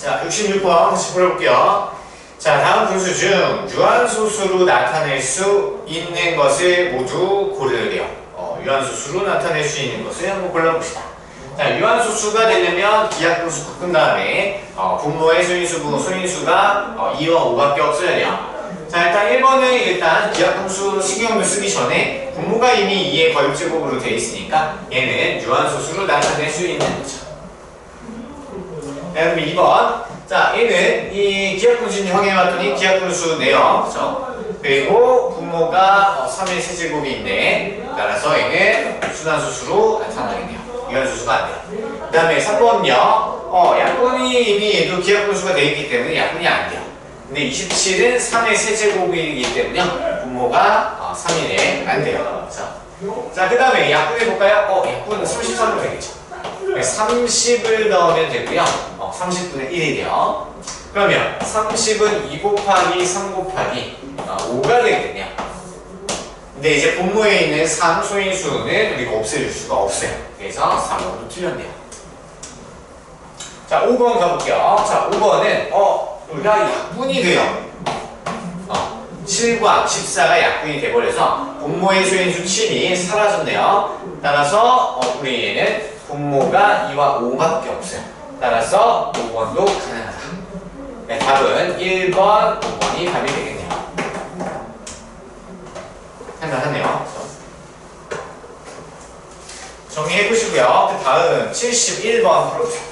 자, 66번 다시 풀어볼게요. 자, 다음 분수 중 유한소수로 나타낼 수 있는 것을 모두 고르래요. 유한소수로 나타낼 수 있는 것을 한번 골라봅시다. 자, 유한소수가 되려면 기하분수 바꾼 다음에 분모의 소인수가 2와 5밖에 없어야 돼요. 자, 일단 1번은 일단 기하분수 신경을 쓰기 전에 분모가 이미 2의 거듭제곱으로 되어 있으니까 얘는 유한소수로 나타낼 수 있는 거죠. 자, 그럼 2번. 자, 얘는 이 기하분수인지 확인해봤더니 기하분수네요. 그죠? 그리고 분모가 3의 세제곱인데 따라서 얘는 순환소수로 나타나겠네요. 유한소수가 안 돼요. 그 다음에 3번은요. 약분이 이미 얘도 기하분수가 되어 있기 때문에 약분이 안 돼요. 근데 27은 3의 세제곱이기 때문에 분모가 3이네. 안 돼요. 자, 그 다음에 약분해볼까요? 약분은 33으로 되겠죠. 30을 넣으면 되고요. 30분의 1이 돼요. 그러면 30은 2 곱하기 3 곱하기 5가 되겠네요. 근데 이제 분모에 있는 3 소인수는 우리가 없애줄 수가 없어요. 그래서 3으로 틀렸네요. 자, 5번 가볼게요. 자, 5번은 우리가 약분이 돼요. 7과 14가 약분이 돼버려서 분모의 소인수 7이 사라졌네요. 따라서 우리 얘는 분모가 2와 5밖에 없어요. 따라서 5번도 가능하다. 네, 답은 1번, 5번이 답이 되겠네요. 할만하네요. 정리해보시고요. 그 다음 71번 풀어주세요.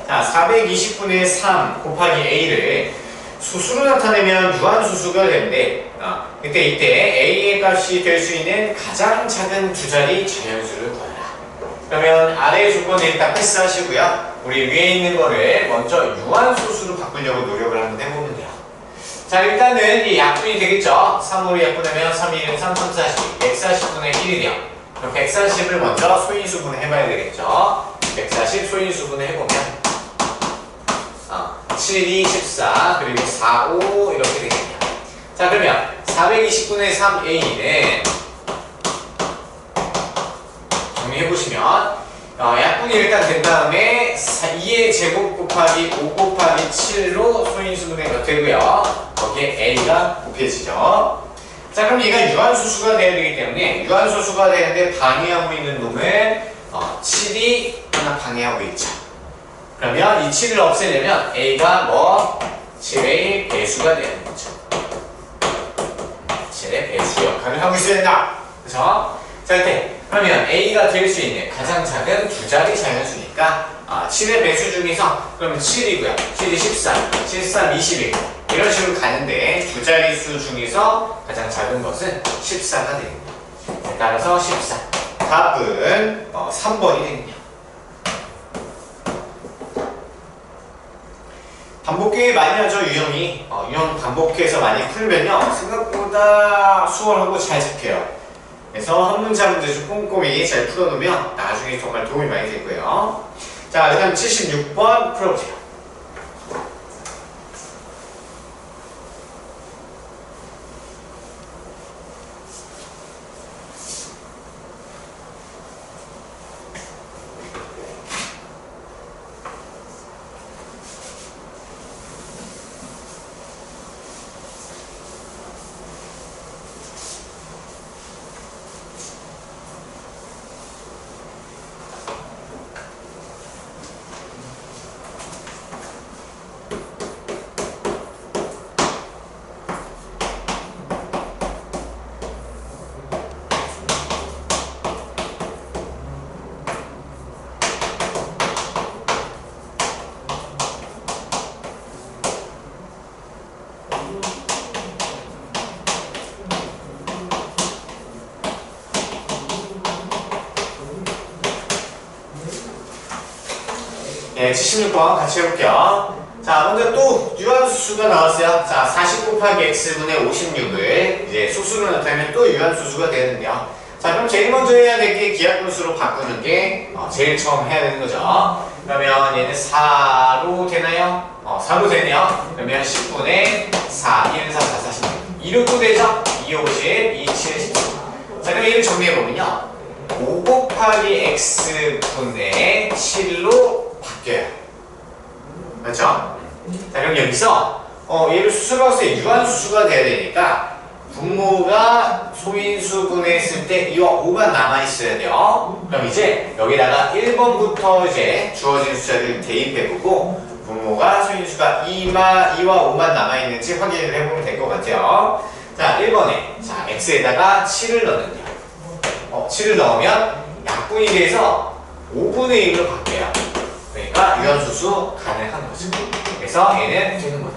자, 420분의 3 곱하기 a를 수수로 나타내면 유한수수가 되는데 이때 a의 값이 될 수 있는 가장 작은 두 자리 자연수를 구하라. 그러면 아래의 조건을 일단 패스하시고요. 우리 위에 있는 거를 먼저 유한수수로 바꾸려고 노력을 한번 해보면 돼요. 자, 일단은 이 약분이 되겠죠. 3으로 약분하면 3, 1은 3, 3, 40, 140분의 1이 돼요. 그럼 140을 먼저 소인수분해 해봐야 되겠죠. 140 소인수분해 해보면 7, 2, 14 그리고 4, 5 이렇게 되겠네요. 자, 그러면 420분의 3a는 정리해보시면 약분이 일단 된 다음에 2의 제곱 곱하기 5 곱하기 7로 소인수분해가 되고요. 거기에 a가 곱해지죠. 자, 그럼 얘가 유한소수가 돼야 되기 때문에 유한소수가 되는데 방해하고 있는 놈은 7이 하나 방해하고 있죠. 그러면 이 7을 없애려면 a가 7의 배수가 되는 거죠. 7의 배수 역할을 하고 있어야 된다. 그래서 자, 그러면 a가 될 수 있는 가장 작은 두 자리 자연수니까 7의 배수 중에서 그러면 7이고요. 7이 14, 13, 21 이런 식으로 가는데 두 자릿수 중에서 가장 작은 것은 14가 되겠네요. 따라서 14. 답은 3번이 되겠네요. 반복계 많이 하죠, 유형이. 유형 반복해서 많이 풀면요 생각보다 수월하고 잘 잡혀요. 그래서 한 문제 한 문제 좀 꼼꼼히 잘 풀어놓으면 나중에 정말 도움이 많이 될 거예요. 자, 그 다음 76번 풀어보세요. 네, 76번 같이 해볼게요. 자, 먼저 또 유한수수가 나왔어요. 자, 40 곱하기 x분의 56을 이제 수수로 나타내면 또 유한수수가 되는데요. 자, 그럼 제일 먼저 해야 될 게 기하분수로 바꾸는 게 제일 처음 해야 되는 거죠. 그러면 얘는 4로 되나요? 4로 되네요. 그러면 10분의 4, 1, 4, 4, 46. 2로 또 되죠? 2, 50, 2, 7, 14. 자, 그럼 얘를 정리해보면요. 5 곱하기 x분의 7로 바뀌어요. 그렇죠? 자, 그럼 여기서 얘를 수수로 봤을 때 유한수수가 돼야 되니까 분모가 소인수 분해했을 때 2와 5가 남아있어야 돼요. 그럼 이제 여기다가 1번부터 이제 주어진 숫자를 대입해보고 분모가 소인수가 2와 5만 남아있는지 확인을 해보면 될 것 같아요. 자, 1번에 자 x에다가 7을 넣는데요. 7을 넣으면 약분이 돼서 5분의 1로 바뀌어요. 그러니까 유한수수 가능한 거죠. 그래서 얘는 되는 거다.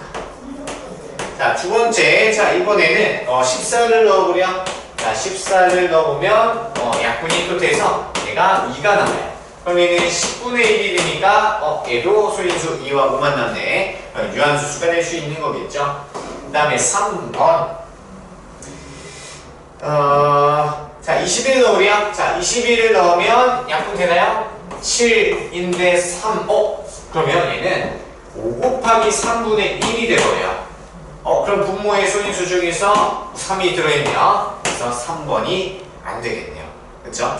자, 두 번째, 자, 이번에는 14를 넣어보렴. 자, 14를 넣어보면 약분이 또 돼서 얘가 2가 남아요. 그럼 얘는 10분의 1이 되니까 얘도 소인수 2와 5만 남네. 유한수수가 될 수 있는 거겠죠. 그 다음에 3번. 자, 21을 넣으렴. 자, 21을 넣으면 약분 되나요? 7인데 3. 그러면 얘는 5 곱하기 3분의 1이 되버려요. 그럼 분모의 소인수 중에서 3이 들어있네요. 그래서 3번이 안 되겠네요. 그쵸?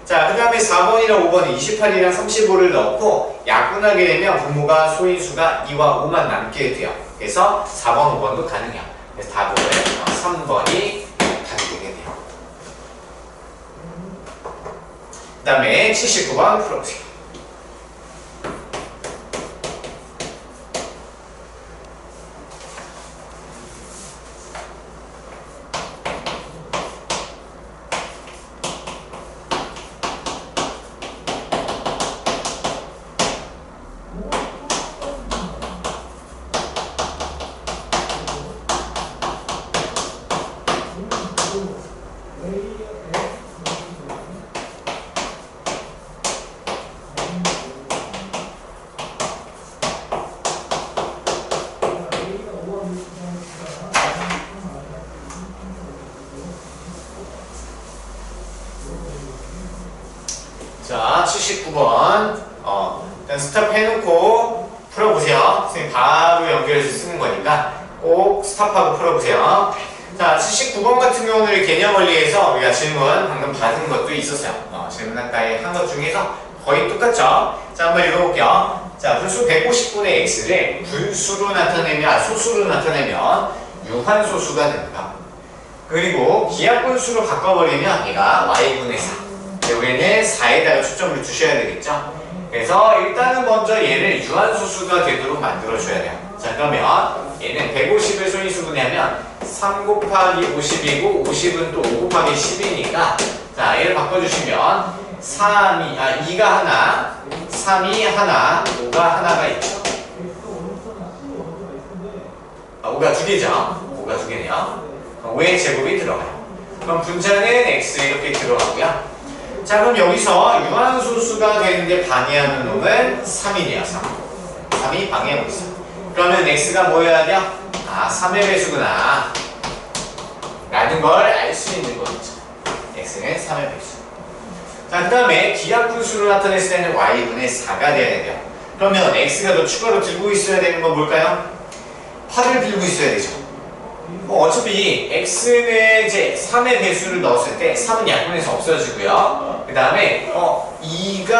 자, 그 다음에 4번이랑 5번은 28이랑 35를 넣고 약분하게 되면 분모가 소인수가 2와 5만 남게 돼요. 그래서 4번, 5번도 가능해요. 그래서 답은 3번이 답이 되겠네요. 그 다음에 79번 풀어보세요. 자, 79번. 일단 스탑 해놓고 풀어보세요. 선생님 바로 연결해서 쓰는 거니까 꼭 스탑하고 풀어보세요. 자, 79번 같은 경우는 개념 원리에서 우리가 질문 방금 받은 것도 있었어요. 질문 아까에 한 것 중에서 거의 똑같죠? 자, 한번 읽어볼게요. 자, 분수 150분의 x를 분수로 나타내면, 소수로 나타내면 유한소수가 됩니다. 그리고 기하분수로 바꿔버리면 얘가 y분의 4. 여기에는 4에다가 초점을 두셔야 되겠죠? 그래서 일단은 먼저 얘를 유한소수가 되도록 만들어줘야 돼요. 자, 그러면 얘는 150을 소인수 분해하면 3 곱하기 50이고 50은 또 5 곱하기 10이니까 자, 얘를 바꿔주시면 2가 하나, 3이 하나, 5가 하나가 있죠. 5가 두 개죠? 5가 두 개네요. 5의 제곱이 들어가요. 그럼 분자는 x 이렇게 들어가고요. 자, 그럼 여기서 유한소수가 되는데 방해하는 놈은 3이네요. 3이 방해하고 있어요. 그러면 x가 뭐여야 돼요? 3의 배수구나 라는 걸 알 수 있는 거겠죠. x는 3의 배수. 자, 그 다음에 기하분수로 나타냈을 때는 y분의 4가 돼야 돼요. 그러면 x가 더 추가로 들고 있어야 되는 건 뭘까요? 8을 들고 있어야 되죠. 어차피 x는 이제 3의 배수를 넣었을 때 3은 약분해서 없어지고요. 그 다음에 2가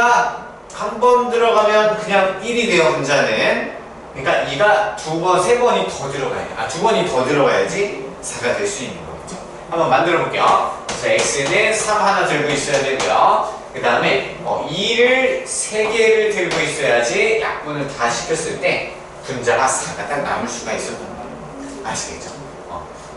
한 번 들어가면 그냥 1이 돼요. 분자는. 그러니까 2가 두 번, 세 번이 더 들어가야 돼. 두 번이 더 들어가야지 4가 될 수 있는 거겠죠. 한번 만들어 볼게요. 그래서 x는 3 하나 들고 있어야 되고요. 그 다음에 2를 3개를 들고 있어야지 약분을 다 시켰을 때 분자가 4가 딱 남을 수가 있었던 거예요. 아시겠죠?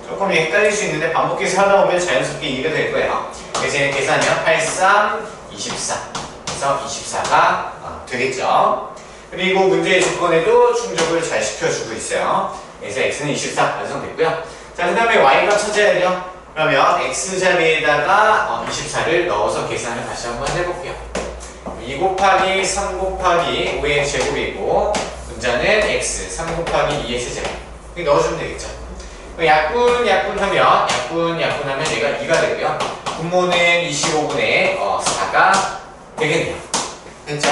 조금 헷갈릴 수 있는데 반복해서 하다 보면 자연스럽게 이해가 될 거예요. 그래서 계산하면 8, 3, 24. 그래서 24가 되겠죠. 그리고 문제의 조건에도 충족을 잘 시켜주고 있어요. 그래서 x는 24 완성됐고요. 자, 그 다음에 y가 찾아야 돼요. 그러면 x 자리에다가 24를 넣어서 계산을 다시 한번 해볼게요. 2 곱하기 3 곱하기 5의 제곱이고 분자는 x 3 곱하기 2x 제곱 이렇게 넣어주면 되겠죠. 약분하면 얘가 2가 되고요. 분모는 25분의 4가 되겠네요. 됐죠?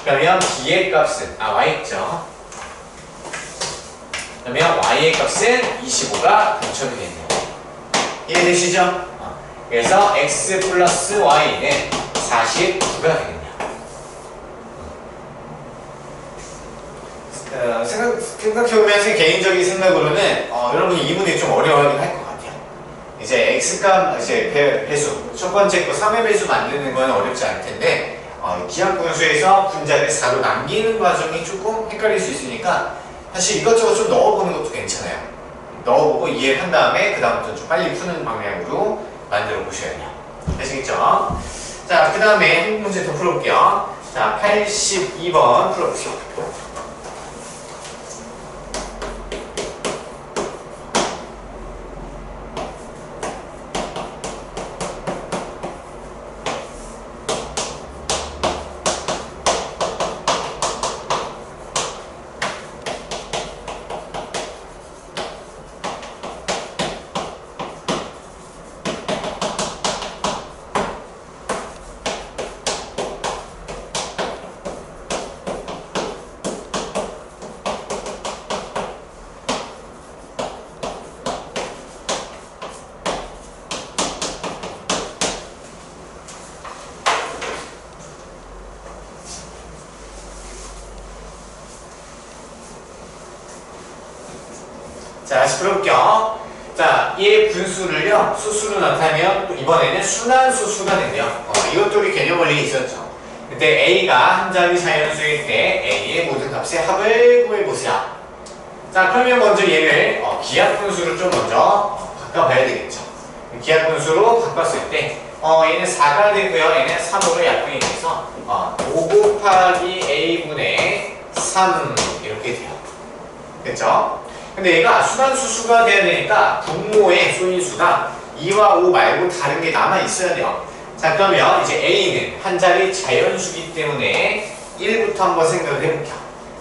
그러면 b의 값은 y죠. 그러면 y의 값은 25가 당첨되겠네요. 이해되시죠? 그래서 x 플러스 y는 49가 되겠네요. 생각해보면 제 개인적인 생각으로는 여러분이 이 문제 좀 어려워하긴 할 것 같아요. 이제 x값, 이제 배수, 첫 번째 거 3의 배수 만드는 건 어렵지 않을 텐데 기하분수에서 분자를 4로 남기는 과정이 조금 헷갈릴 수 있으니까 사실 이것저것 좀 넣어보는 것도 괜찮아요. 넣어보고 이해를 한 다음에 그 다음부터 좀 빨리 푸는 방향으로 만들어 보셔야 돼요. 아시겠죠? 자, 그 다음에 한 문제 더 풀어볼게요. 자, 82번 풀어보시죠. 자, 다시 풀어볼게요. 자, 얘의 분수를요, 수수로 나타내면 또 이번에는 순환수수가 되네요. 이것도 우리 개념 원리 있었죠. 그때 A가 한 자리 자연수일 때 A의 모든 값의 합을 구해보세요. 자, 그러면 먼저 얘를 기하분수로 좀 먼저 바꿔봐야 되겠죠. 기하분수로 바꿨을 때 얘는 4가 되고요. 얘는 3으로 약분이 돼서 5 곱하기 A분의 3 이렇게 돼요. 됐죠? 근데 얘가 순환수수가 돼야 되니까 분모의 소인수가 2와 5 말고 다른 게 남아 있어야 돼요. 자, 그러면 이제 A는 한 자리 자연수기 때문에 1부터 한번 생각을 해볼게요.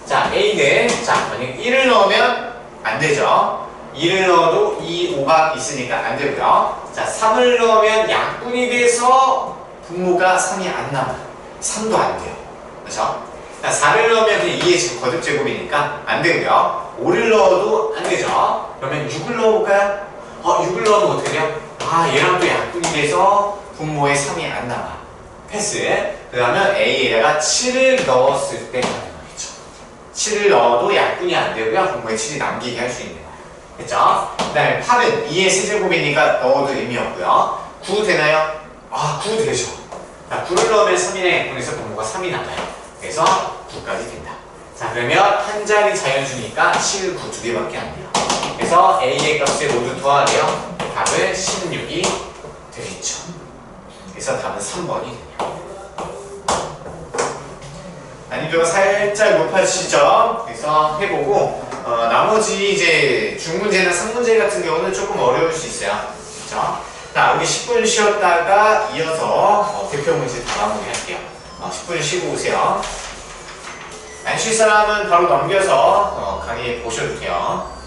자, A는 만약 1을 넣으면 안 되죠. 2를 넣어도 2, 5가 있으니까 안 되고요. 자, 3을 넣으면 약분이 돼서 분모가 3이 안 남아요. 3도 안 돼요. 그렇죠? 자, 4를 넣으면 그냥 2의 거듭제곱이니까 안 되고요. 5를 넣어도 안 되죠. 그러면 6을 넣어볼까요? 6을 넣으면 어떻게 돼요? 얘랑 또 약분이 돼서 분모에 3이 안 남아. 패스. 그 다음에 A에다가 7을 넣었을 때 하는 거겠죠. 7을 넣어도 약분이 안 되고요. 분모에 7이 남기게 할 수 있는 거예요. 됐죠? 그 다음에 8은 2의 세제곱이니까 넣어도 의미 없고요. 9 되나요? 9 되죠. 자, 9를 넣으면 3이나 약분해서 분모가 3이 남아요. 그래서 9까지 된다. 자, 그러면 한 자리 자연수니까 7, 9 두 개밖에 안 돼요. 그래서 A의 값을 모두 더하면 답은 16이 되겠죠. 그래서 답은 3번이 되네요. 난이도가 살짝 높아지죠. 그래서 해보고 나머지 이제 중문제나 상문제 같은 경우는 조금 어려울 수 있어요. 그렇죠? 자, 여기 10분 쉬었다가 이어서 대표 문제 다 마무리할게요. 10분 쉬고 오세요. 안 쉴 사람은 바로 넘겨서 강의 보셔도 돼요.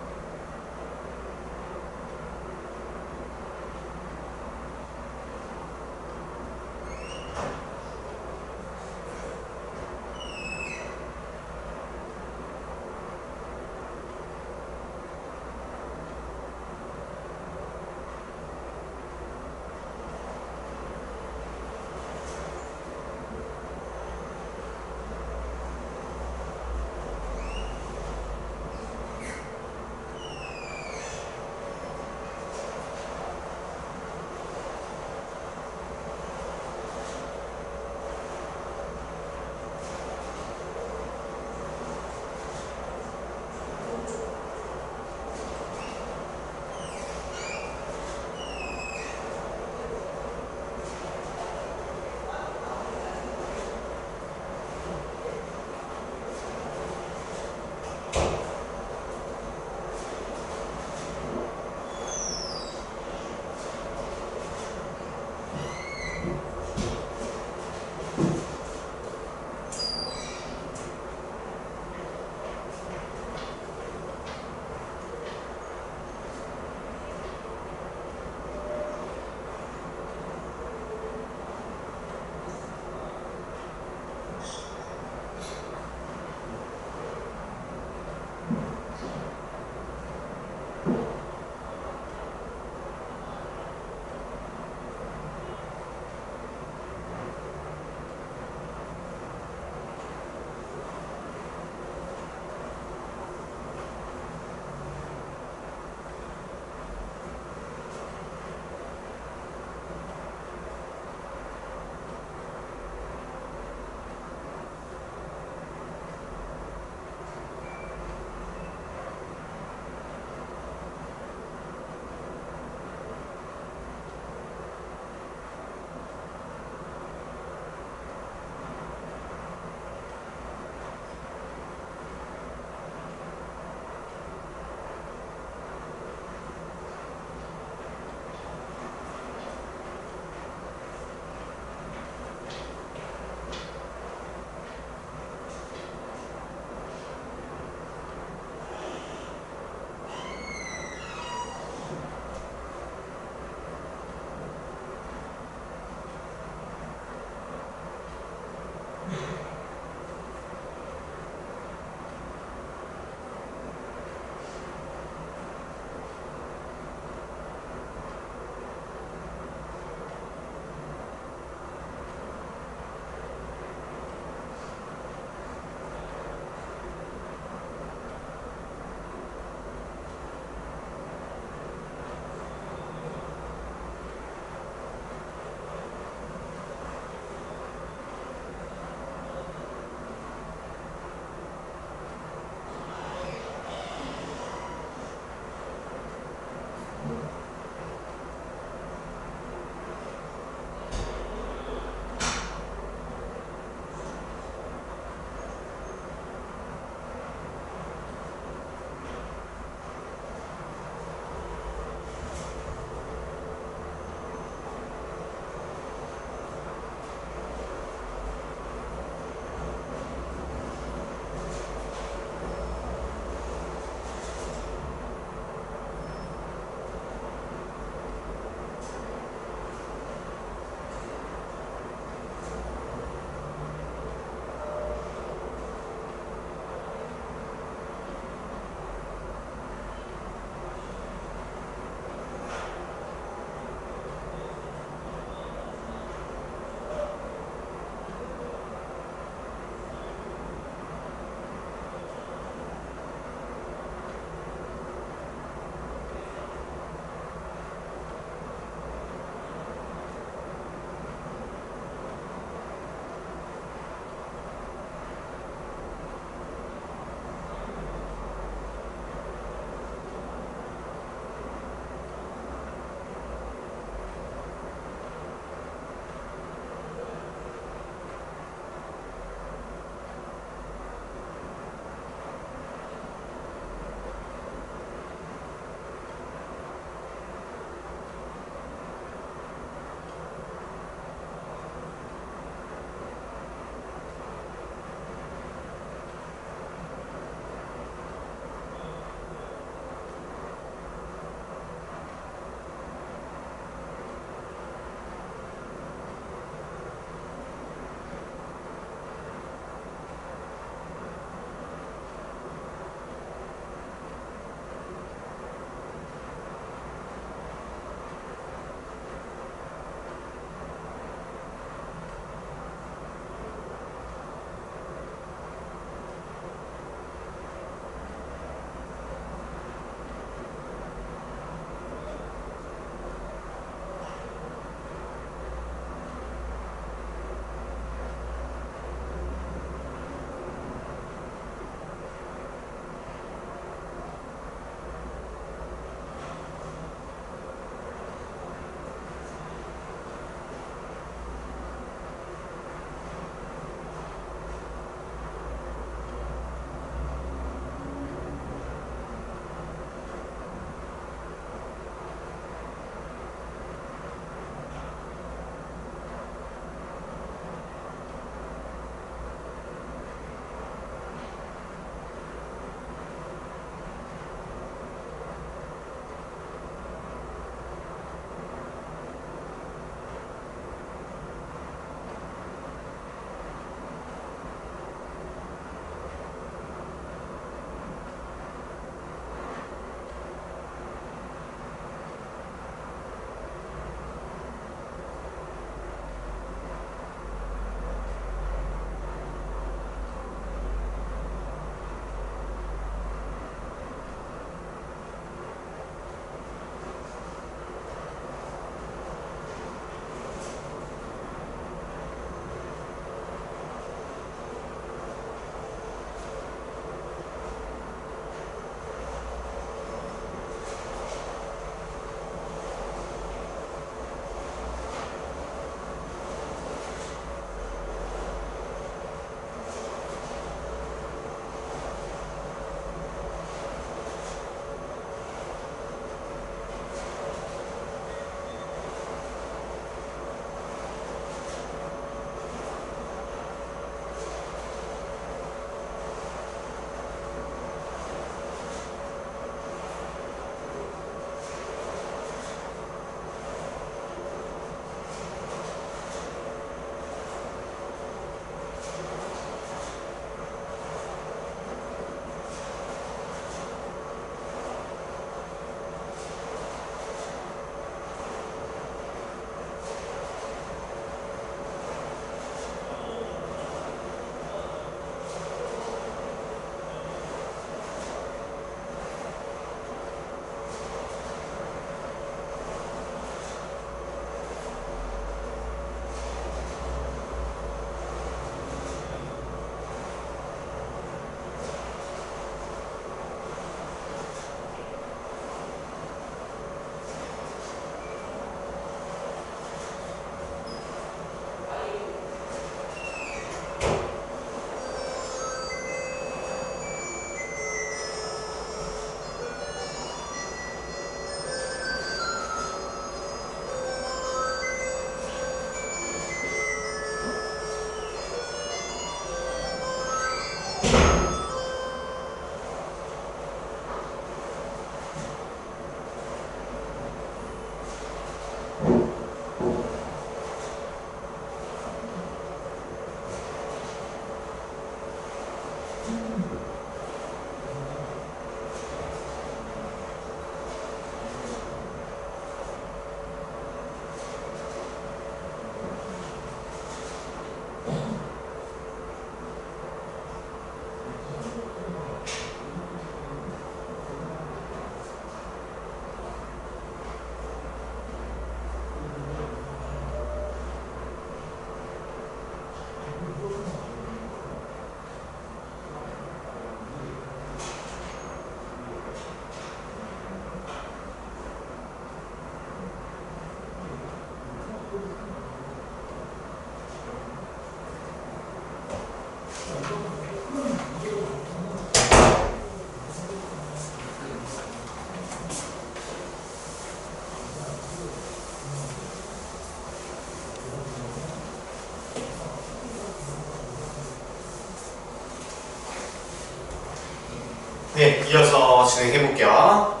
네, 이어서 진행해 볼게요.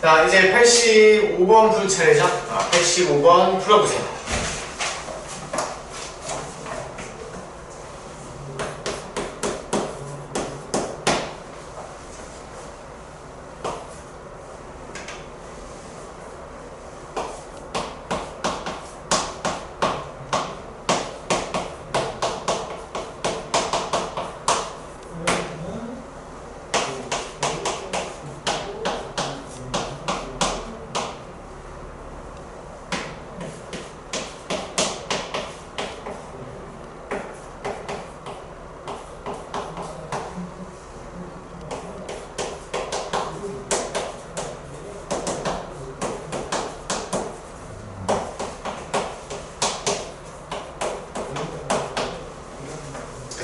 자, 이제 85번 풀 차례죠? 85번 풀어보세요.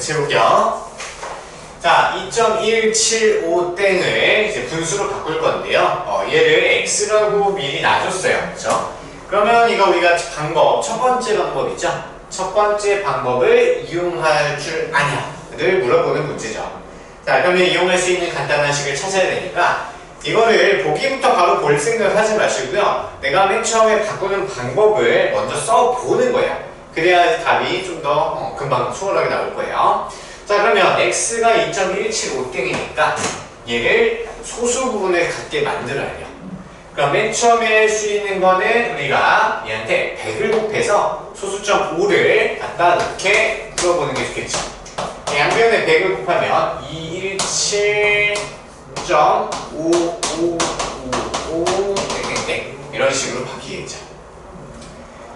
같이 해볼게요. 자, 2.175땡을 이제 분수로 바꿀 건데요. 얘를 x라고 미리 놔줬어요. 그렇죠? 그러면 이거 우리가 방법, 첫 번째 방법이죠. 첫 번째 방법을 이용할 줄 아냐?를 물어보는 문제죠. 자, 그러면 이용할 수 있는 간단한 식을 찾아야 되니까 이거를 보기부터 바로 볼 생각 하지 마시고요. 내가 맨 처음에 바꾸는 방법을 먼저 써보는 거예요. 그래야 답이 좀 더 금방 수월하게 나올 거예요. 자, 그러면 x가 2.175땡이니까 얘를 소수 부분을 갖게 만들어야 돼요. 그럼 맨 처음에 할 수 있는 거는 우리가 얘한테 100을 곱해서 소수점 5를 갖다 이렇게 풀어보는 게 좋겠죠. 양변에 100을 곱하면 217.5555 이런 식으로 바뀌겠죠.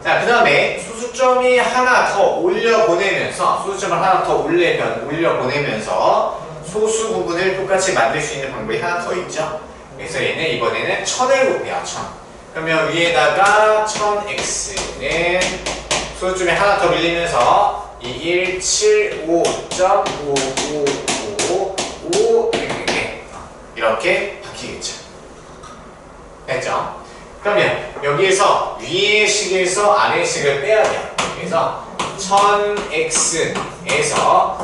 자, 그 다음에 소수점이 하나 더 올려보내면서 소수점을 하나 더 올려보내면서 소수 부분을 똑같이 만들 수 있는 방법이 하나 더 있죠. 그래서 얘는 이번에는 1000을 곱해요. 1000. 그러면 위에다가 1000x는 소수점이 하나 더 밀리면서 2175.5555 이렇게 바뀌겠죠. 됐죠? 그러면 여기에서 위의 식에서 아래 식을 빼야 돼요. 그래서 1000x에서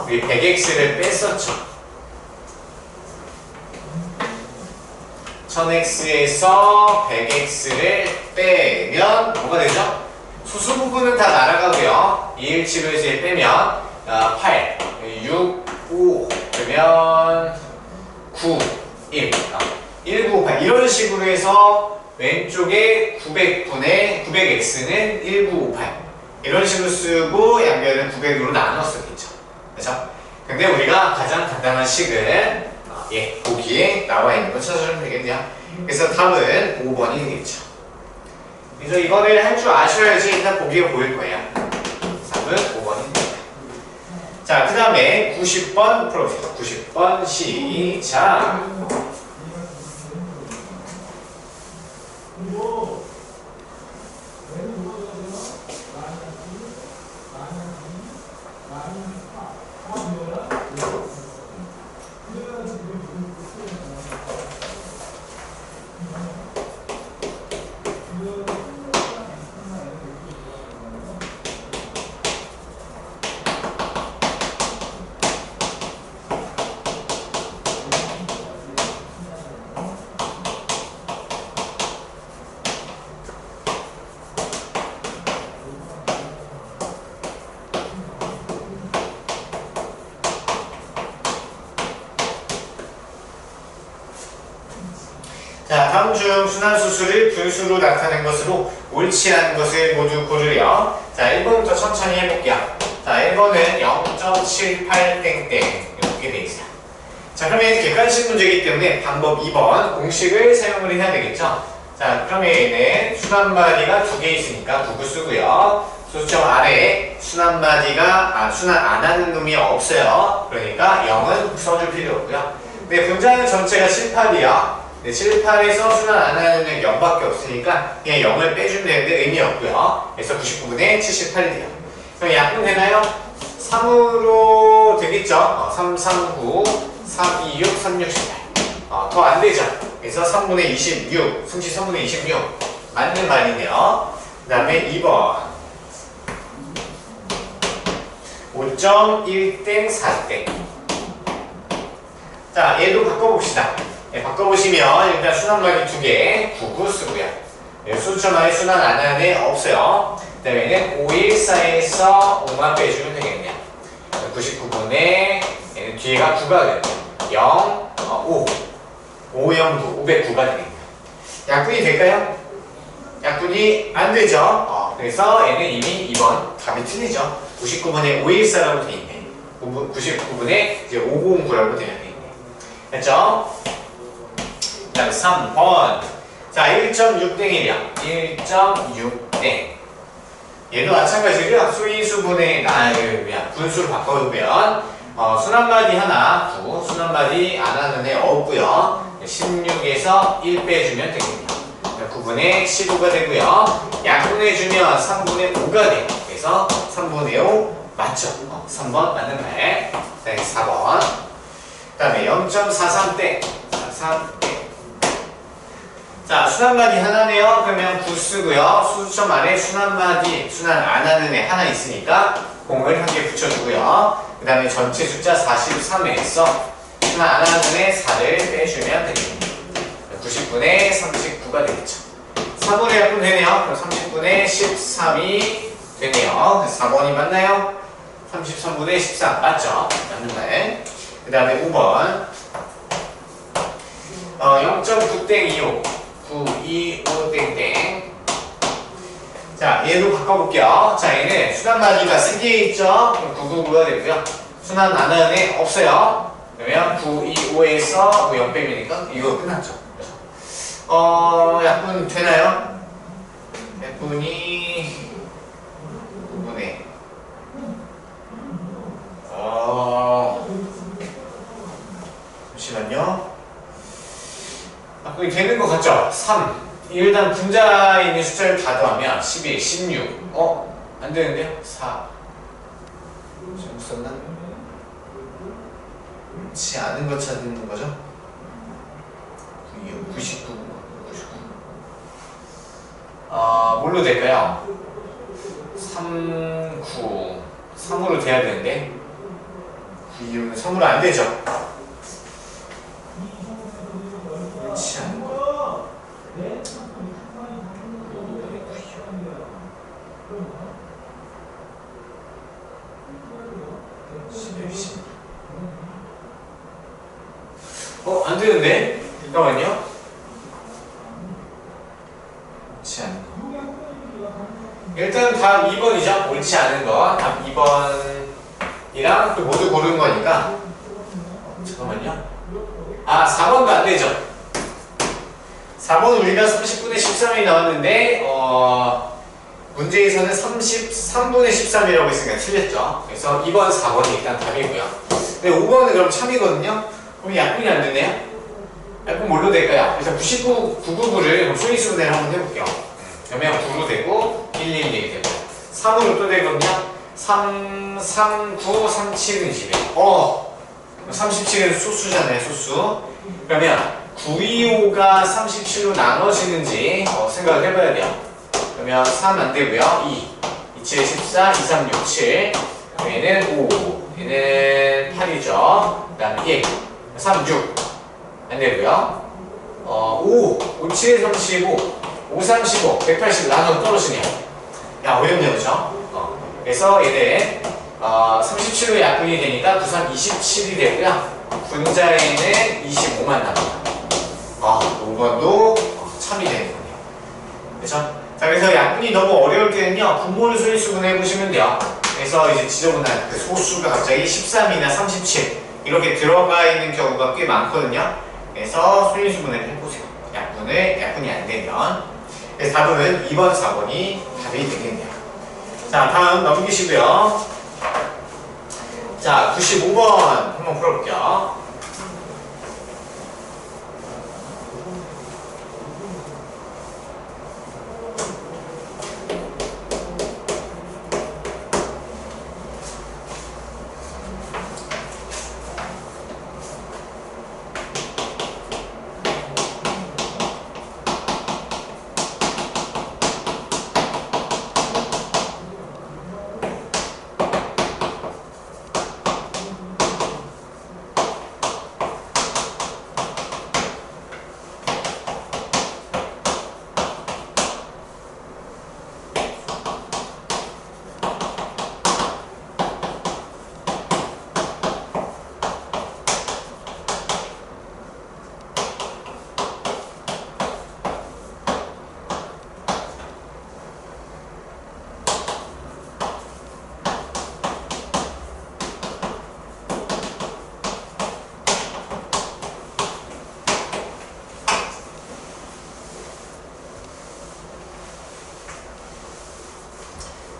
우리 100x를 뺐었죠. 1000x에서 100x를 빼면 뭐가 되죠? 소수 부분은 다 날아가고요. 217을 이제 빼면 8, 6, 5 그러면 9, 1 1958 이런 식으로 해서 왼쪽에 900분의 900x는 1958 이런 식으로 쓰고 양변을 900으로 나눴었겠죠. 그렇죠? 근데 우리가 가장 간단한 식은 보기에 나와 있는 거 찾아주면 되겠네요. 그래서 답은 5번이 되겠죠. 그래서 이거를 할 줄 아셔야지 일단 보기가 보일 거예요. 답은 5번입니다. 자, 그 다음에 90번 풀어보세요. 90번 시작. 자, 다음 중 순환수수를 분수로 나타낸 것으로 옳지 않은 것을 모두 고르렴. 자, 1번부터 천천히 해볼게요. 자, 1번은 0.78땡땡 이렇게 돼 있어요. 자, 그러면 객관식 문제이기 때문에 방법 2번 공식을 사용을 해야 되겠죠. 자, 그러면 얘는 순환마디가 2개 있으니까 9구 쓰고요. 소수점 아래에 순환마디가 순환 안 하는 놈이 없어요. 그러니까 0은 써줄 필요 없고요. 근데 분자는 전체가 78이야. 네, 7, 8에서 순환 안 하는 놈이 0밖에 없으니까 그냥 0을 빼주면 되는데 의미 없고요. 그래서 99분의 78이 돼요. 그럼 약분 되나요? 3으로 되겠죠? 3, 3, 9, 3, 2, 6, 3, 6, 18. 더 안 되죠? 그래서 3분의 26, 승시 3분의 26. 맞는 말이네요. 그 다음에 2번. 5.1땡 4땡. 자, 얘도 바꿔봅시다. 예, 바꿔보시면 일단 순환말이 2개, 99 쓰고요. 예, 수수말이 순환 안에 없어요. 그 다음에는 514에서 5만 빼주면 되겠네요. 99분의 얘는 뒤에가 9가 되죠. 0, 5, 5, 0, 9, 509가 되겠네요. 약분이 될까요? 약분이 안 되죠. 그래서 얘는 이미 2번 답이 틀리죠. 99분의 514라고 돼 있네. 99분의 이제 509라고 되어 있네. 됐죠? 그 다음에 3번. 자, 1.6땡이면 1.6땡. 얘도 마찬가지로 수인수분의 분수로 바꿔보면 순환마디 하나 9, 순환마디 안 하는 애 없고요. 16에서 1 빼주면 되겠네요. 9분의 15가 되고요. 약분해주면 3분의 5가 돼요. 그래서 3분의 5 맞죠? 3번 맞는 말. 네, 4번. 그 다음에 0.43땡. 43땡. 자, 순환마디 하나네요. 그러면 9 쓰고요. 수수점 아래 순환마디, 순환 안 하는 애 하나 있으니까 공을 한 개 붙여주고요. 그 다음에 전체 숫자 43에서 순환 안 하는 애 4를 빼주면 되겠습니다. 90분의 39가 되겠죠. 3분의 약분 되네요. 그럼 30분의 13이 되네요. 4번이 맞나요? 33분의 13 맞죠? 맞는 말. 그 다음에 5번 0.9땡25 925땡땡. 자, 얘도 바꿔볼게요. 자, 얘는 순환마디가 3개 있죠? 그럼 999가 되고요. 순환 안 하는 애 없어요. 그러면 925에서 0 빼기니까 이거 끝났죠. 약분 되나요? 약분이 9분의 잠시만요. 약분이 되는 것 같죠? 3 일단 분자에 있는 숫자를 다 더하면 11, 16 안 되는데요? 4 잘못 썼나? 그렇지 않은 거 찾는 거죠? 99 뭘로 될까요? 3, 9 3으로 돼야 되는데 9, 3으로 안 되죠? 그렇지 않은 거 11, 10 안 되는데? 잠깐만요. 옳지 않은 거. 일단 답 2번이죠. 옳지 않은 거. 답 2번이랑 또 모두 고른 거니까. 잠깐만요. 4번도 안 되죠. 4번은 우리가 30분의 13이 나왔는데, 문제에서는 33분의 13이라고 했으니까 틀렸죠. 그래서 2번, 4번이 일단 답이고요. 근데 5번은 그럼 참이거든요. 그럼 약분이 안 되네요. 약분 뭘로 될까요? 그래서 999를 수인수분해를 한번 해볼게요. 그러면 9로 되고 111이 되고 3으로 또 되거든요. 3, 3, 9, 3, 7은 21. 37은 소수잖아요. 소수. 그러면 925가 37로 나눠지는지 생각을 해봐야 돼요. 그러면 3 안 되고요. 2, 7에 14, 2, 3, 6, 7. 얘는 5, 얘는 8이죠. 그 다음에 1, 3, 6 안 되고요. 5, 5, 7에 35, 5, 35, 180 나눠 떨어지네요. 야, 어렵네요, 그죠? 그래서 얘는 37로 약분이 되니까 9, 3, 27이 되고요. 분자에는 25만 남아요. 5번도 참이 되는 거네요. 그렇죠? 자, 그래서 약분이 너무 어려울 때는요, 분모를 수인수분해 해보시면 돼요. 그래서 이제 지저분한 그 소수가 갑자기 13이나 37 이렇게 들어가 있는 경우가 꽤 많거든요. 그래서 수인수분해를 해보세요. 약분이 안 되면. 그래서 답은 2번, 4번이 답이 되겠네요. 자, 다음 넘기시고요. 자, 95번 한번 풀어볼게요.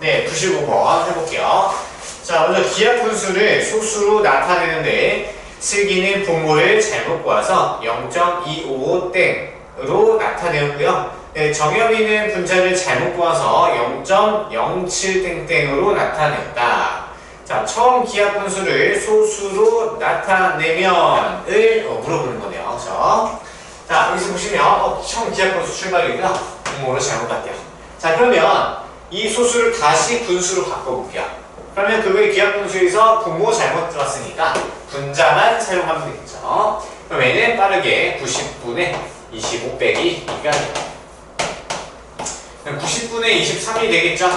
네, 95번 해볼게요. 자, 먼저 기하 분수를 소수로 나타내는데 슬기는 분모를 잘못 구해서 0.255땡으로 나타내었고요. 네, 정엽이는 분자를 잘못 구해서 0.07땡땡으로 나타냈다. 자, 처음 기하 분수를 소수로 나타내면 을 물어보는 거네요. 그렇죠? 자, 여기서 보시면 처음 기하 분수 출발이고요. 분모를 잘못 갈게요. 자, 그러면 이 소수를 다시 분수로 바꿔볼게요. 그러면 그거의 기하 분수에서 분모 잘못 들었으니까 분자만 사용하면 되겠죠. 그럼 얘는 빠르게 90분의 25 빼기 2가 돼요. 90분의 23이 되겠죠?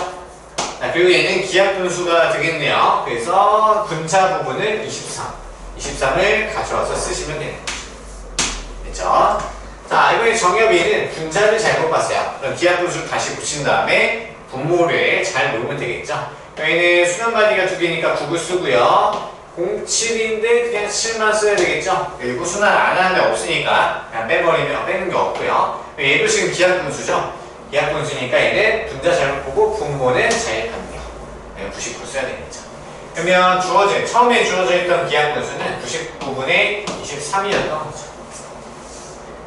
자, 그리고 얘는 기하 분수가 되겠네요. 그래서 분자 부분을 23을 가져와서 쓰시면 되는 거죠. 됐죠? 자, 이번에 정엽이는 분자를 잘못 봤어요. 그럼 기하 분수를 다시 붙인 다음에 분모를 잘 놓으면 되겠죠? 여기는 수렴바디가 2개니까 9을 쓰고요. 07인데 그냥 7만 써야 되겠죠? 그리고 순환 안 하는 데 없으니까 그냥 빼버리면 빼는 게 없고요. 얘도 지금 기하 분수죠? 기하 분수니까 얘는 분자 잘못 보고 분모는 잘 봤네요. 99 써야 되겠죠. 그러면 처음에 주어져 있던 기하 분수는 99분의 23이었던 거죠.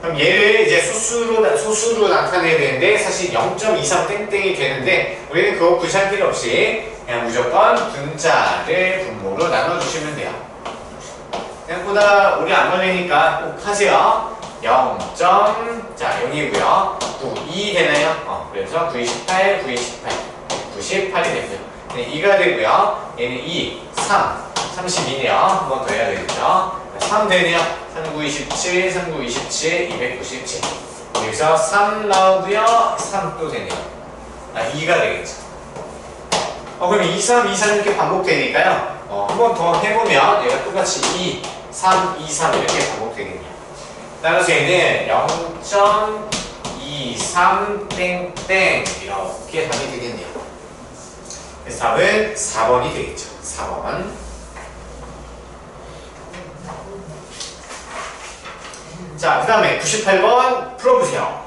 그럼 얘를 이제 소수로 나타내야 되는데 사실 0.23 땡땡이 되는데 우리는 그거 구시할 필요 없이 그냥 무조건 분자를 분모로 나눠주시면 돼요. 생각보다 오래 안 걸리니까 꼭 하세요. 0.0이고요. 9, 2 되나요? 그래서 928, 928, 98이 되고요. 2가 되고요. 얘는 2, 3, 32네요. 한 번 더 해야 되겠죠. 3 되네요. 39, 27, 39, 27, 297. 여기서 3 나오고요. 3 또 되네요. 2가 되겠죠. 그럼 2, 3, 2, 3 이렇게 반복되니까요. 한 번 더 해보면 얘가 똑같이 2, 3, 2, 3 이렇게 반복되겠네요. 따라서 얘는 0.23 땡땡 이렇게 답이 되겠네요. 그래서 답은 4번이 되겠죠. 4번. 자, 그 다음에 98번 풀어보세요.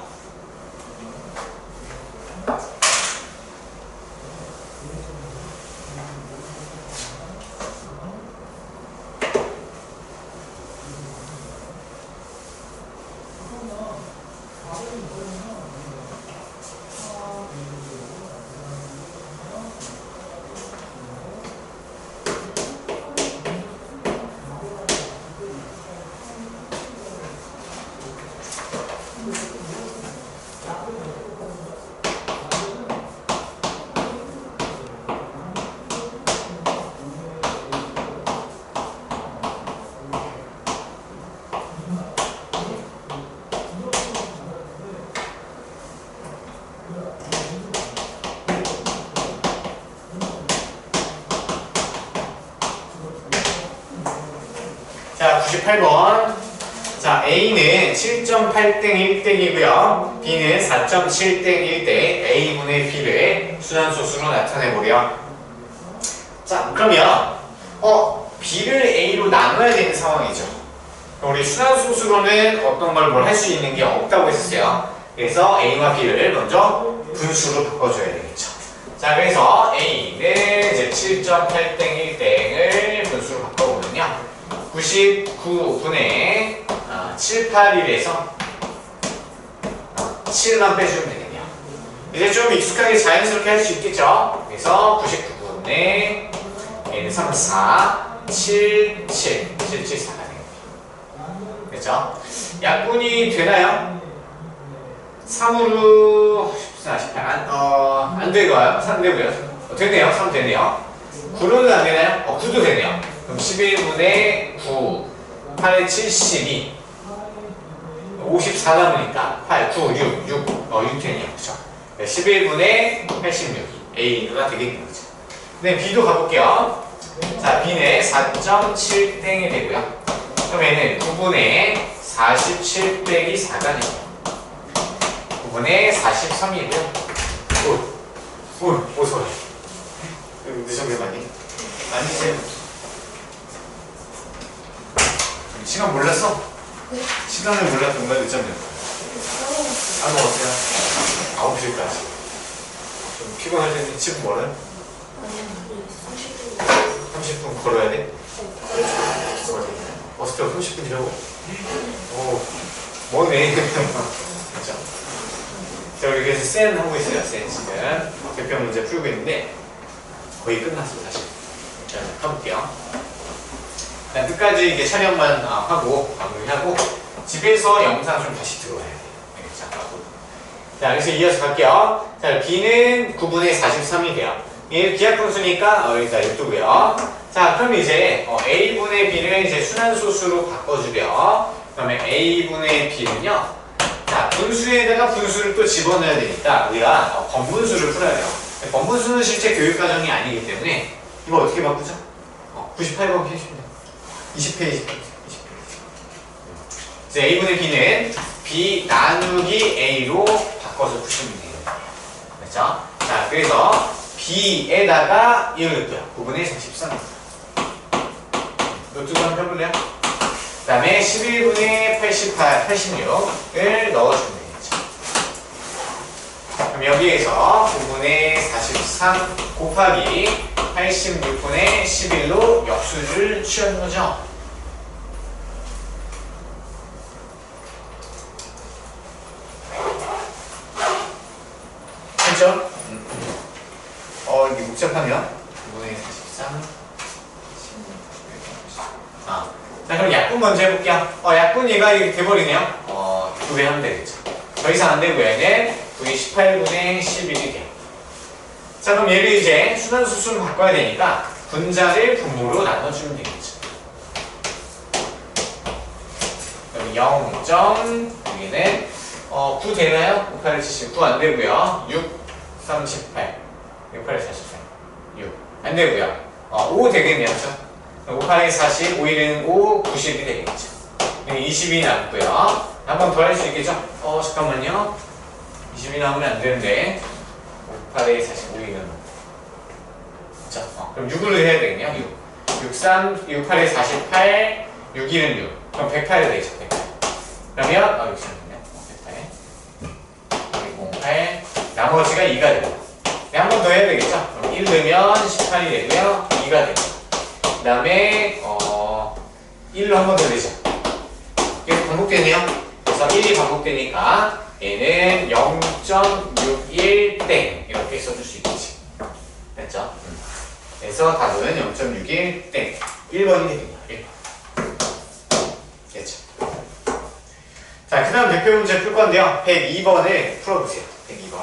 자, 98번. 자, A는 7.8땡 1땡이고요. B는 4.7땡 1땡 A분의 B를 순환소수로 나타내보려. 자, 그러면 B를 A로 나눠야 되는 상황이죠. 우리 순환소수로는 어떤 걸 뭘 할 수 있는 게 없다고 했었어요. 그래서 A와 B를 먼저 분수로 바꿔줘야 되겠죠. 자, 그래서 A는 이제 7.8땡 1땡을 분수로 바꿔보면요. 99분의 781에서 7만 빼주면 되겠네요. 이제 좀 익숙하게 자연스럽게 할 수 있겠죠? 그래서 99분의 얘는 3, 4, 7, 7, 7, 7, 4가 되겠네요. 됐죠? 약분이 되나요? 3으로 14, 18, 안 되고요. 3 되고요. 되네요. 3 되네요. 9는 안 되나요? 9도 되네요. 그럼 11분의 9, 8에 72, 54 남으니까 8, 9, 6, 6되네요. 그쵸? 11분의 86, A가 되겠는 거죠. 네, B도 가볼게요. 자, B는 4.7땡이 되고요. 그럼 얘는 9분의 47 빼기 4가 되네요. 9분의 43이고요. 오, 소리. 늦었네, 많이. 아니지. 시간 몰랐어? 네. 시간을 몰랐던 거야, 늦었네. 안 먹었어요? 9시까지. 좀 피곤할 때는 집 멀어요? 30분 걸어야 돼? 버스 타고 30분이라고? 오, 뭐네. 그렇죠? 자, 우리 그래서 센 하고 있어요. 센 지금 개편 문제 풀고 있는데 거의 끝났어 사실. 자, 가볼게요. 일단 끝까지 이게 촬영만 하고 마무리하고 집에서 영상 좀 다시 들어와야 돼요. 알겠죠? 자, 그래서 이어서 갈게요. 자, B는 9분의 43이 돼요. 얘 기하분수니까 여기다 냅두고요. 자, 그럼 이제 A분의 B를 이제 순환소수로 바꿔주려. 그러면 A분의 B는요. 자, 분수에다가 분수를 또 집어넣어야 되니까 우리가 번분수를 풀어야 돼요. 번분수는 실제 교육과정이 아니기 때문에 이거 어떻게 바꾸죠? 98번 펴주시면 돼요. 20페이지. 이제 A분의 B는 B 나누기 A로 바꿔서 푸시면 돼요. 그렇죠? 자, 그래서 B에다가 이걸 넣고요. 9분의 43. 이거 두 번 펴볼래요? 그 다음에 11분의 86을 넣어주면 되겠죠. 그럼 여기에서 9분의 43 곱하기 86분의 11로 역수를 취하는 거죠. 그렇죠? 이게 복잡하면 9분의 43 자, 그럼 약분 먼저 해볼게요. 약분 얘가 이렇게 돼버리네요. 2배 하면 되겠죠. 더 이상 안 되고 얘는 9이 18분의 11이 돼요. 자, 그럼 얘를 이제 순환수순 바꿔야 되니까 분자를 분모로 나눠주면 되겠죠. 그럼 0. 여기는 9 되나요? 5, 8, 70. 9 안 되고요. 6, 38. 6, 8, 44. 6. 안 되고요. 5 되겠네요. 그렇죠? 5, 8에 40, 5일은 5, 90이 되겠죠. 20이 남고요. 한 번 더 할 수 있겠죠? 잠깐만요. 20이 남으면 안 되는데 5, 8에 40, 5일은 그렇죠? 그럼 6으로 해야 되겠네요. 6, 3, 6, 8에 48, 6일은 6. 그럼 108이 되겠죠. 108. 그러면 608, 108, 나머지가 2가 됩니다. 한 번 더 해야 되겠죠? 그럼 1 넣으면 18이 되고요. 2가 됩니다. 그 다음에 1로 한 번 더 되죠. 계속 반복되네요. 그래서 1이 반복되니까 얘는 0.61땡 이렇게 써줄 수 있겠지. 됐죠? 그래서 답은 0.61땡 1번이 됩니다. 1번. 됐죠? 자, 그 다음 대표 문제 풀 건데요. 102번을 풀어보세요. 102번.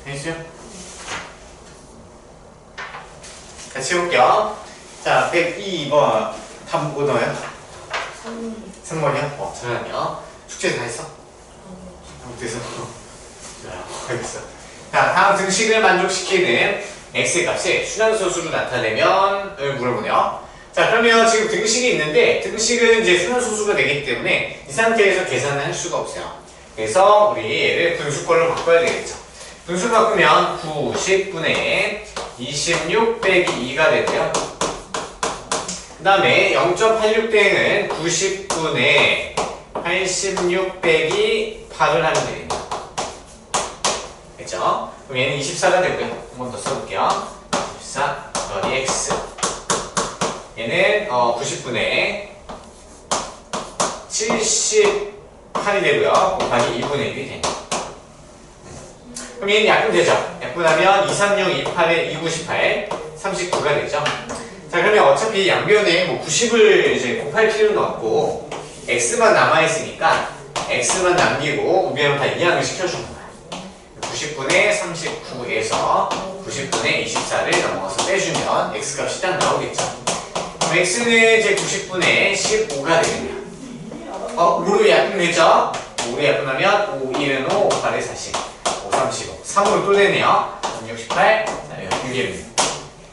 됐어요? 같이 해볼게요. 자, 102번 답 뭐 넣어요? 3번이요? 잘하네요. 숙제 다 했어? 못해서. 자, 알겠어. 자, 다음 등식을 만족시키는 x의 값이 순환소수로 나타내면을 물어보네요. 자, 그러면 지금 등식이 있는데 등식은 이제 순환소수가 되기 때문에 이 상태에서 계산을 할 수가 없어요. 그래서 우리 얘를 분수꼴로 바꿔야 되겠죠. 분수 바꾸면 90분의 26 빼기 2가 되고요. 그 다음에 0.86대응은 90분의 86 빼기 8을 하면 됩니다. 됐죠? 그럼 얘는 24가 되고요. 한 번 더 써볼게요. 24 더하기 x. 얘는 90분의 78이 되고요. 곱하기 2분의 1이 됩니다. 그럼 얘는 약분되죠? 약분하면 236, 28에 298, 39가 되죠? 자, 그러면 어차피 양변에 뭐 90을 이제 곱할 필요는 없고 x만 남아있으니까 x만 남기고 우변을 다 이항을 시켜주는 거야. 90분의 39에서 90분의 24를 넘어가서 빼주면 x값이 딱 나오겠죠? 그럼 x는 이제 90분의 15가 되겠네요. 5로 약분되죠? 5로 약분하면 5, 1은 5, 8에 40, 5, 35, 3으로 또 되네요. 68, 6입니다.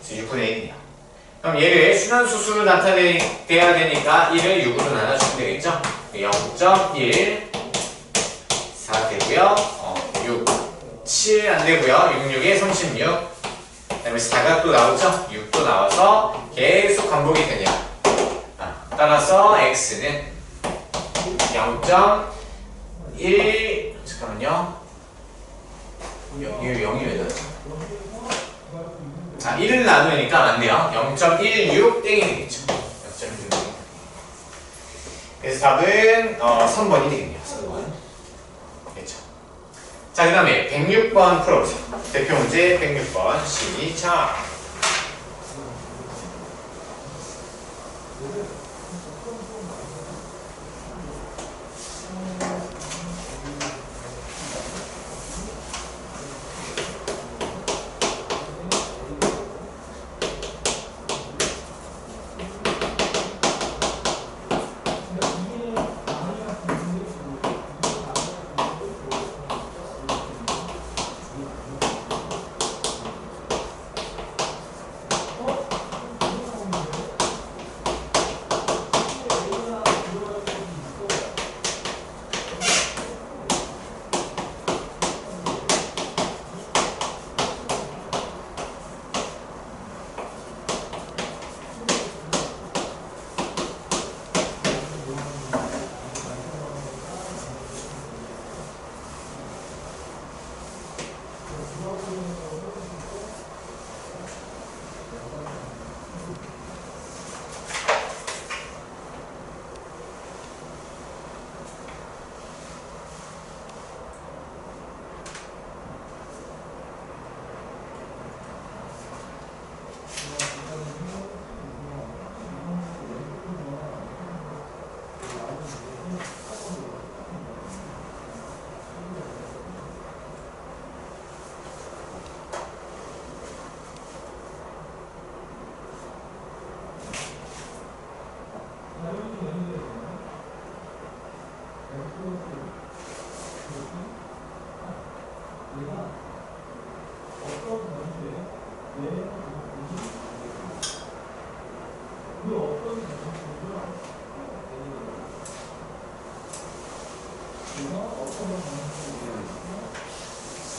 그래서 6분의 1이네요. 그럼 얘를 순환소수로 나타내야 되니까 1을 6으로 나눠주면 되겠죠? 0.1, 4 되고요. 6, 7 안 되고요. 6, 6에 36. 그 다음에 4가 또 나오죠? 6도 나와서 계속 반복이 되네요. 따라서 x는 0.1, 잠깐만요. 이거 0이 왜 나왔죠? 1을 나누니까 맞네요. 0.16 땡이 되겠죠. 0.16. 그래서 답은 3번이 되겠네요. 3번. 그렇죠. 자, 그 다음에 106번 풀어보세요. 대표 문제 106번 시작.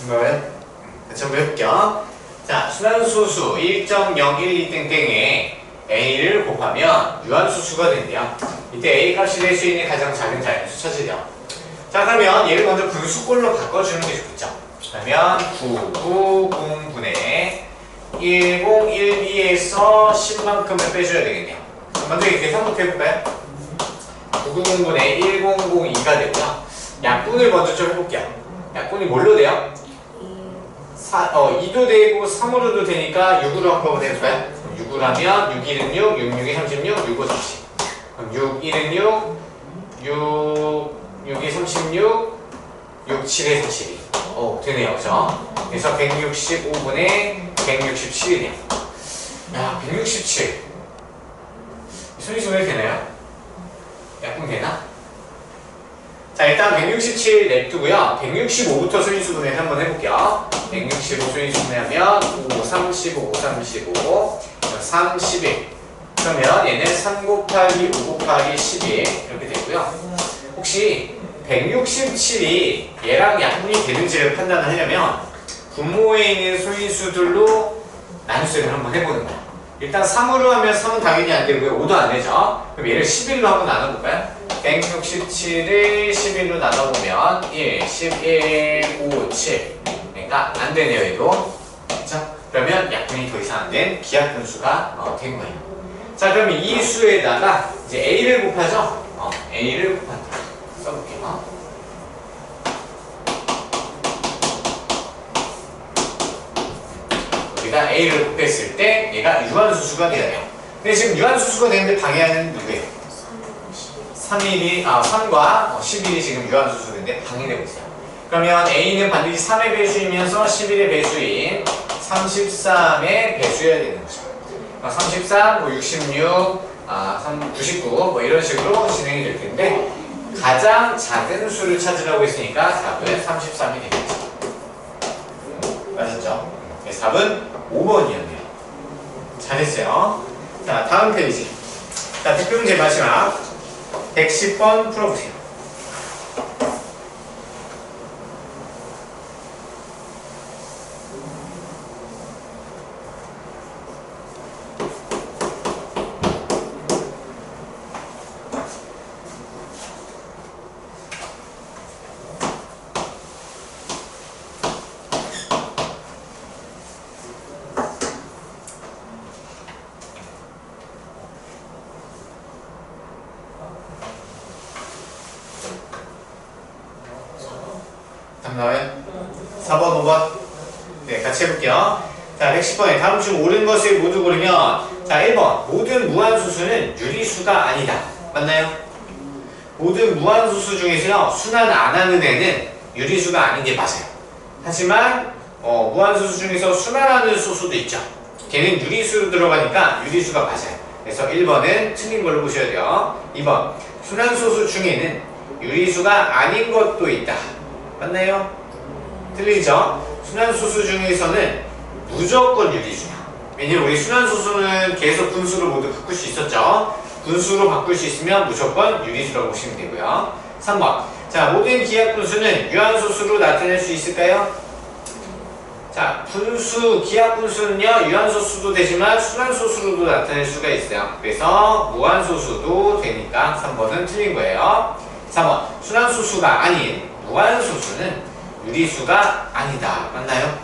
이걸 같이 한번 해볼게요. 자, 순환소수 1.012땡땡에 a를 곱하면 유한수수가 된대요. 이때 a 값이 될 수 있는 가장 작은 자연수 찾으려. 자, 그러면 얘를 먼저 분수꼴로 바꿔주는 게 좋겠죠. 그러면 990분의 1012에서 10만큼을 빼줘야 되겠네요. 먼저 이렇게 계산부터 해볼까요? 990분의 1002가 되고요. 약분을 먼저 좀 해볼게요. 약분이 뭘로 돼요? 2도 되고 3으로도 되니까 6으로 한번 해볼까요? 6으로 하면 6, 1은 6, 6, 6이 36, 6, 5, 30. 그럼 6, 1은 6, 6, 6이 36, 6, 7에 42. 되네요. 그죠? 그래서 165분의 167이네요. 야, 167. 손익분해 되나요? 약분 되나? 자, 일단 167 냅두고요. 165부터 손익분해 한번 해볼게요. 165 소인수냐면 5, 35, 35, 31. 그러면 얘는 3 곱하기 5 곱하기 12 이렇게 되고요. 혹시 167이 얘랑 약분이 되는지를 판단을 하려면 분모에 있는 소인수들로 나눗셈을 한번 해보는 거야. 일단 3으로 하면 3은 당연히 안 되고요. 5도 안 되죠. 그럼 얘를 11로 한번 나눠볼까요? 167을 11로 나눠보면 1, 11, 5, 7. 그러니까 안 되네요, 얘도. 그렇죠? 그러면 약분이 더 이상 안 된 기하분수가 된 거예요. 자, 그러면 이 수에다가 이제 A를 곱하죠? A를 곱한다. 써볼게요. 여기다 A를 곱했을 때 얘가 유한수수가 돼요. 근데 지금 유한수수가 되는데 방해하는 누구예요? 3과 11이 지금 유한수수인데 방해되고 있어요. 그러면 A는 반드시 3의 배수이면서 11의 배수인 33의 배수여야 되는 거죠. 33, 66, 99 뭐 이런 식으로 진행이 될 텐데 가장 작은 수를 찾으라고 했으니까 답은 33이 되겠죠. 맞았죠? 네, 답은 5번이었네요. 잘했어요. 자, 다음 페이지. 자, 대표 문제 마지막 110번 풀어보세요. 답 나와요? 4번, 5번? 네, 같이 해볼게요. 자, 110번에 다음 중 옳은 것을 모두 고르면 자, 1번 모든 무한수수는 유리수가 아니다. 맞나요? 모든 무한수수 중에서요 순환 안 하는 애는 유리수가 아닌 게 맞아요. 하지만 무한수수 중에서 순환하는 수수도 있죠. 걔는 유리수로 들어가니까 유리수가 맞아요. 그래서 1번은 틀린 걸로 보셔야 돼요. 2번 순환수수 중에는 유리수가 아닌 것도 있다. 맞나요? 틀리죠? 순환수수 중에서는 무조건 유리수야. 왜냐면 우리 순환수수는 계속 분수로 모두 바꿀 수 있었죠? 분수로 바꿀 수 있으면 무조건 유리수라고 보시면 되고요. 3번 자, 모든 기하분수는 유한소수로 나타낼 수 있을까요? 자, 분수, 기하분수는요 유한소수도 되지만 순환소수로도 나타낼 수가 있어요. 그래서 무한소수도 되니까 3번은 틀린 거예요. 3번 순환소수가 아닌 무한소수는 유리수가 아니다. 맞나요?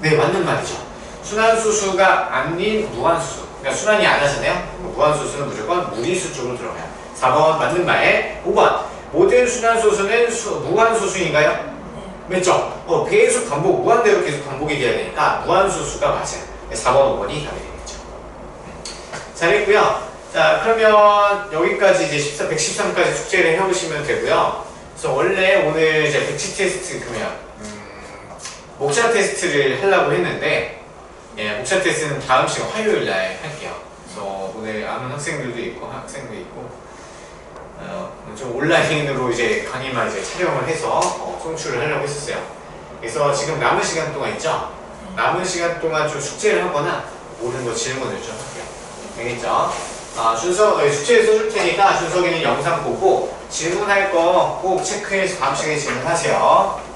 네, 맞는 말이죠. 순환소수가 아닌 무한소수, 그러니까 순환이 안 하잖아요. 무한소수는 무조건 무리수 쪽으로 들어가요. 4번 맞는 말. 5번 모든 순환소수는 무한소수인가요? 맞죠? 계속 반복, 무한대로 계속 반복이 돼야 되니까 무한소수가 맞아요. 4번, 5번이 답이 되겠죠. 잘했고요. 자, 그러면 여기까지 이제 113까지 숙제를 해보시면 되고요. 그래서 원래 오늘 이제 백지 테스트 그러면 목차 테스트를 하려고 했는데 목차 테스트는 다음 시간 화요일 날 할게요. 그래서 오늘 아는 학생들도 있고 학생도 있고 좀 온라인으로 이제 강의만 이제 촬영을 해서 송출을 하려고 했었어요. 그래서 지금 남은 시간 동안 있죠? 남은 시간 동안 좀 숙제를 하거나 모르는 거 질문을 좀 할게요. 알겠죠? 숙제 써줄 테니까 준석이는 영상 보고 질문할 거 꼭 체크해서 다음 시간에 질문하세요.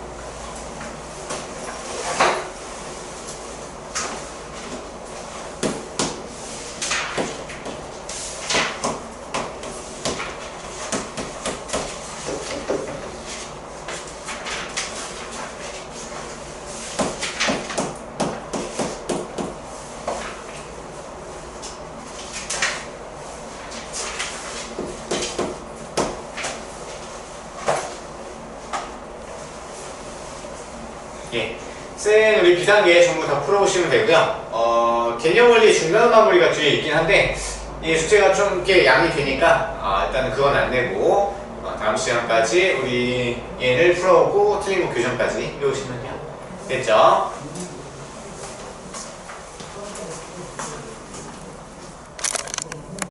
쌤 우리 비단계 전부 다 풀어보시면 되고요. 개념원리 중간 마무리가 뒤에 있긴 한데 이 숙제가 좀 이렇게 양이 되니까 일단은 그건 안 내고 다음 시간까지 우리 얘를 풀어오고 틀린 거 교정까지 배우시면요. 됐죠?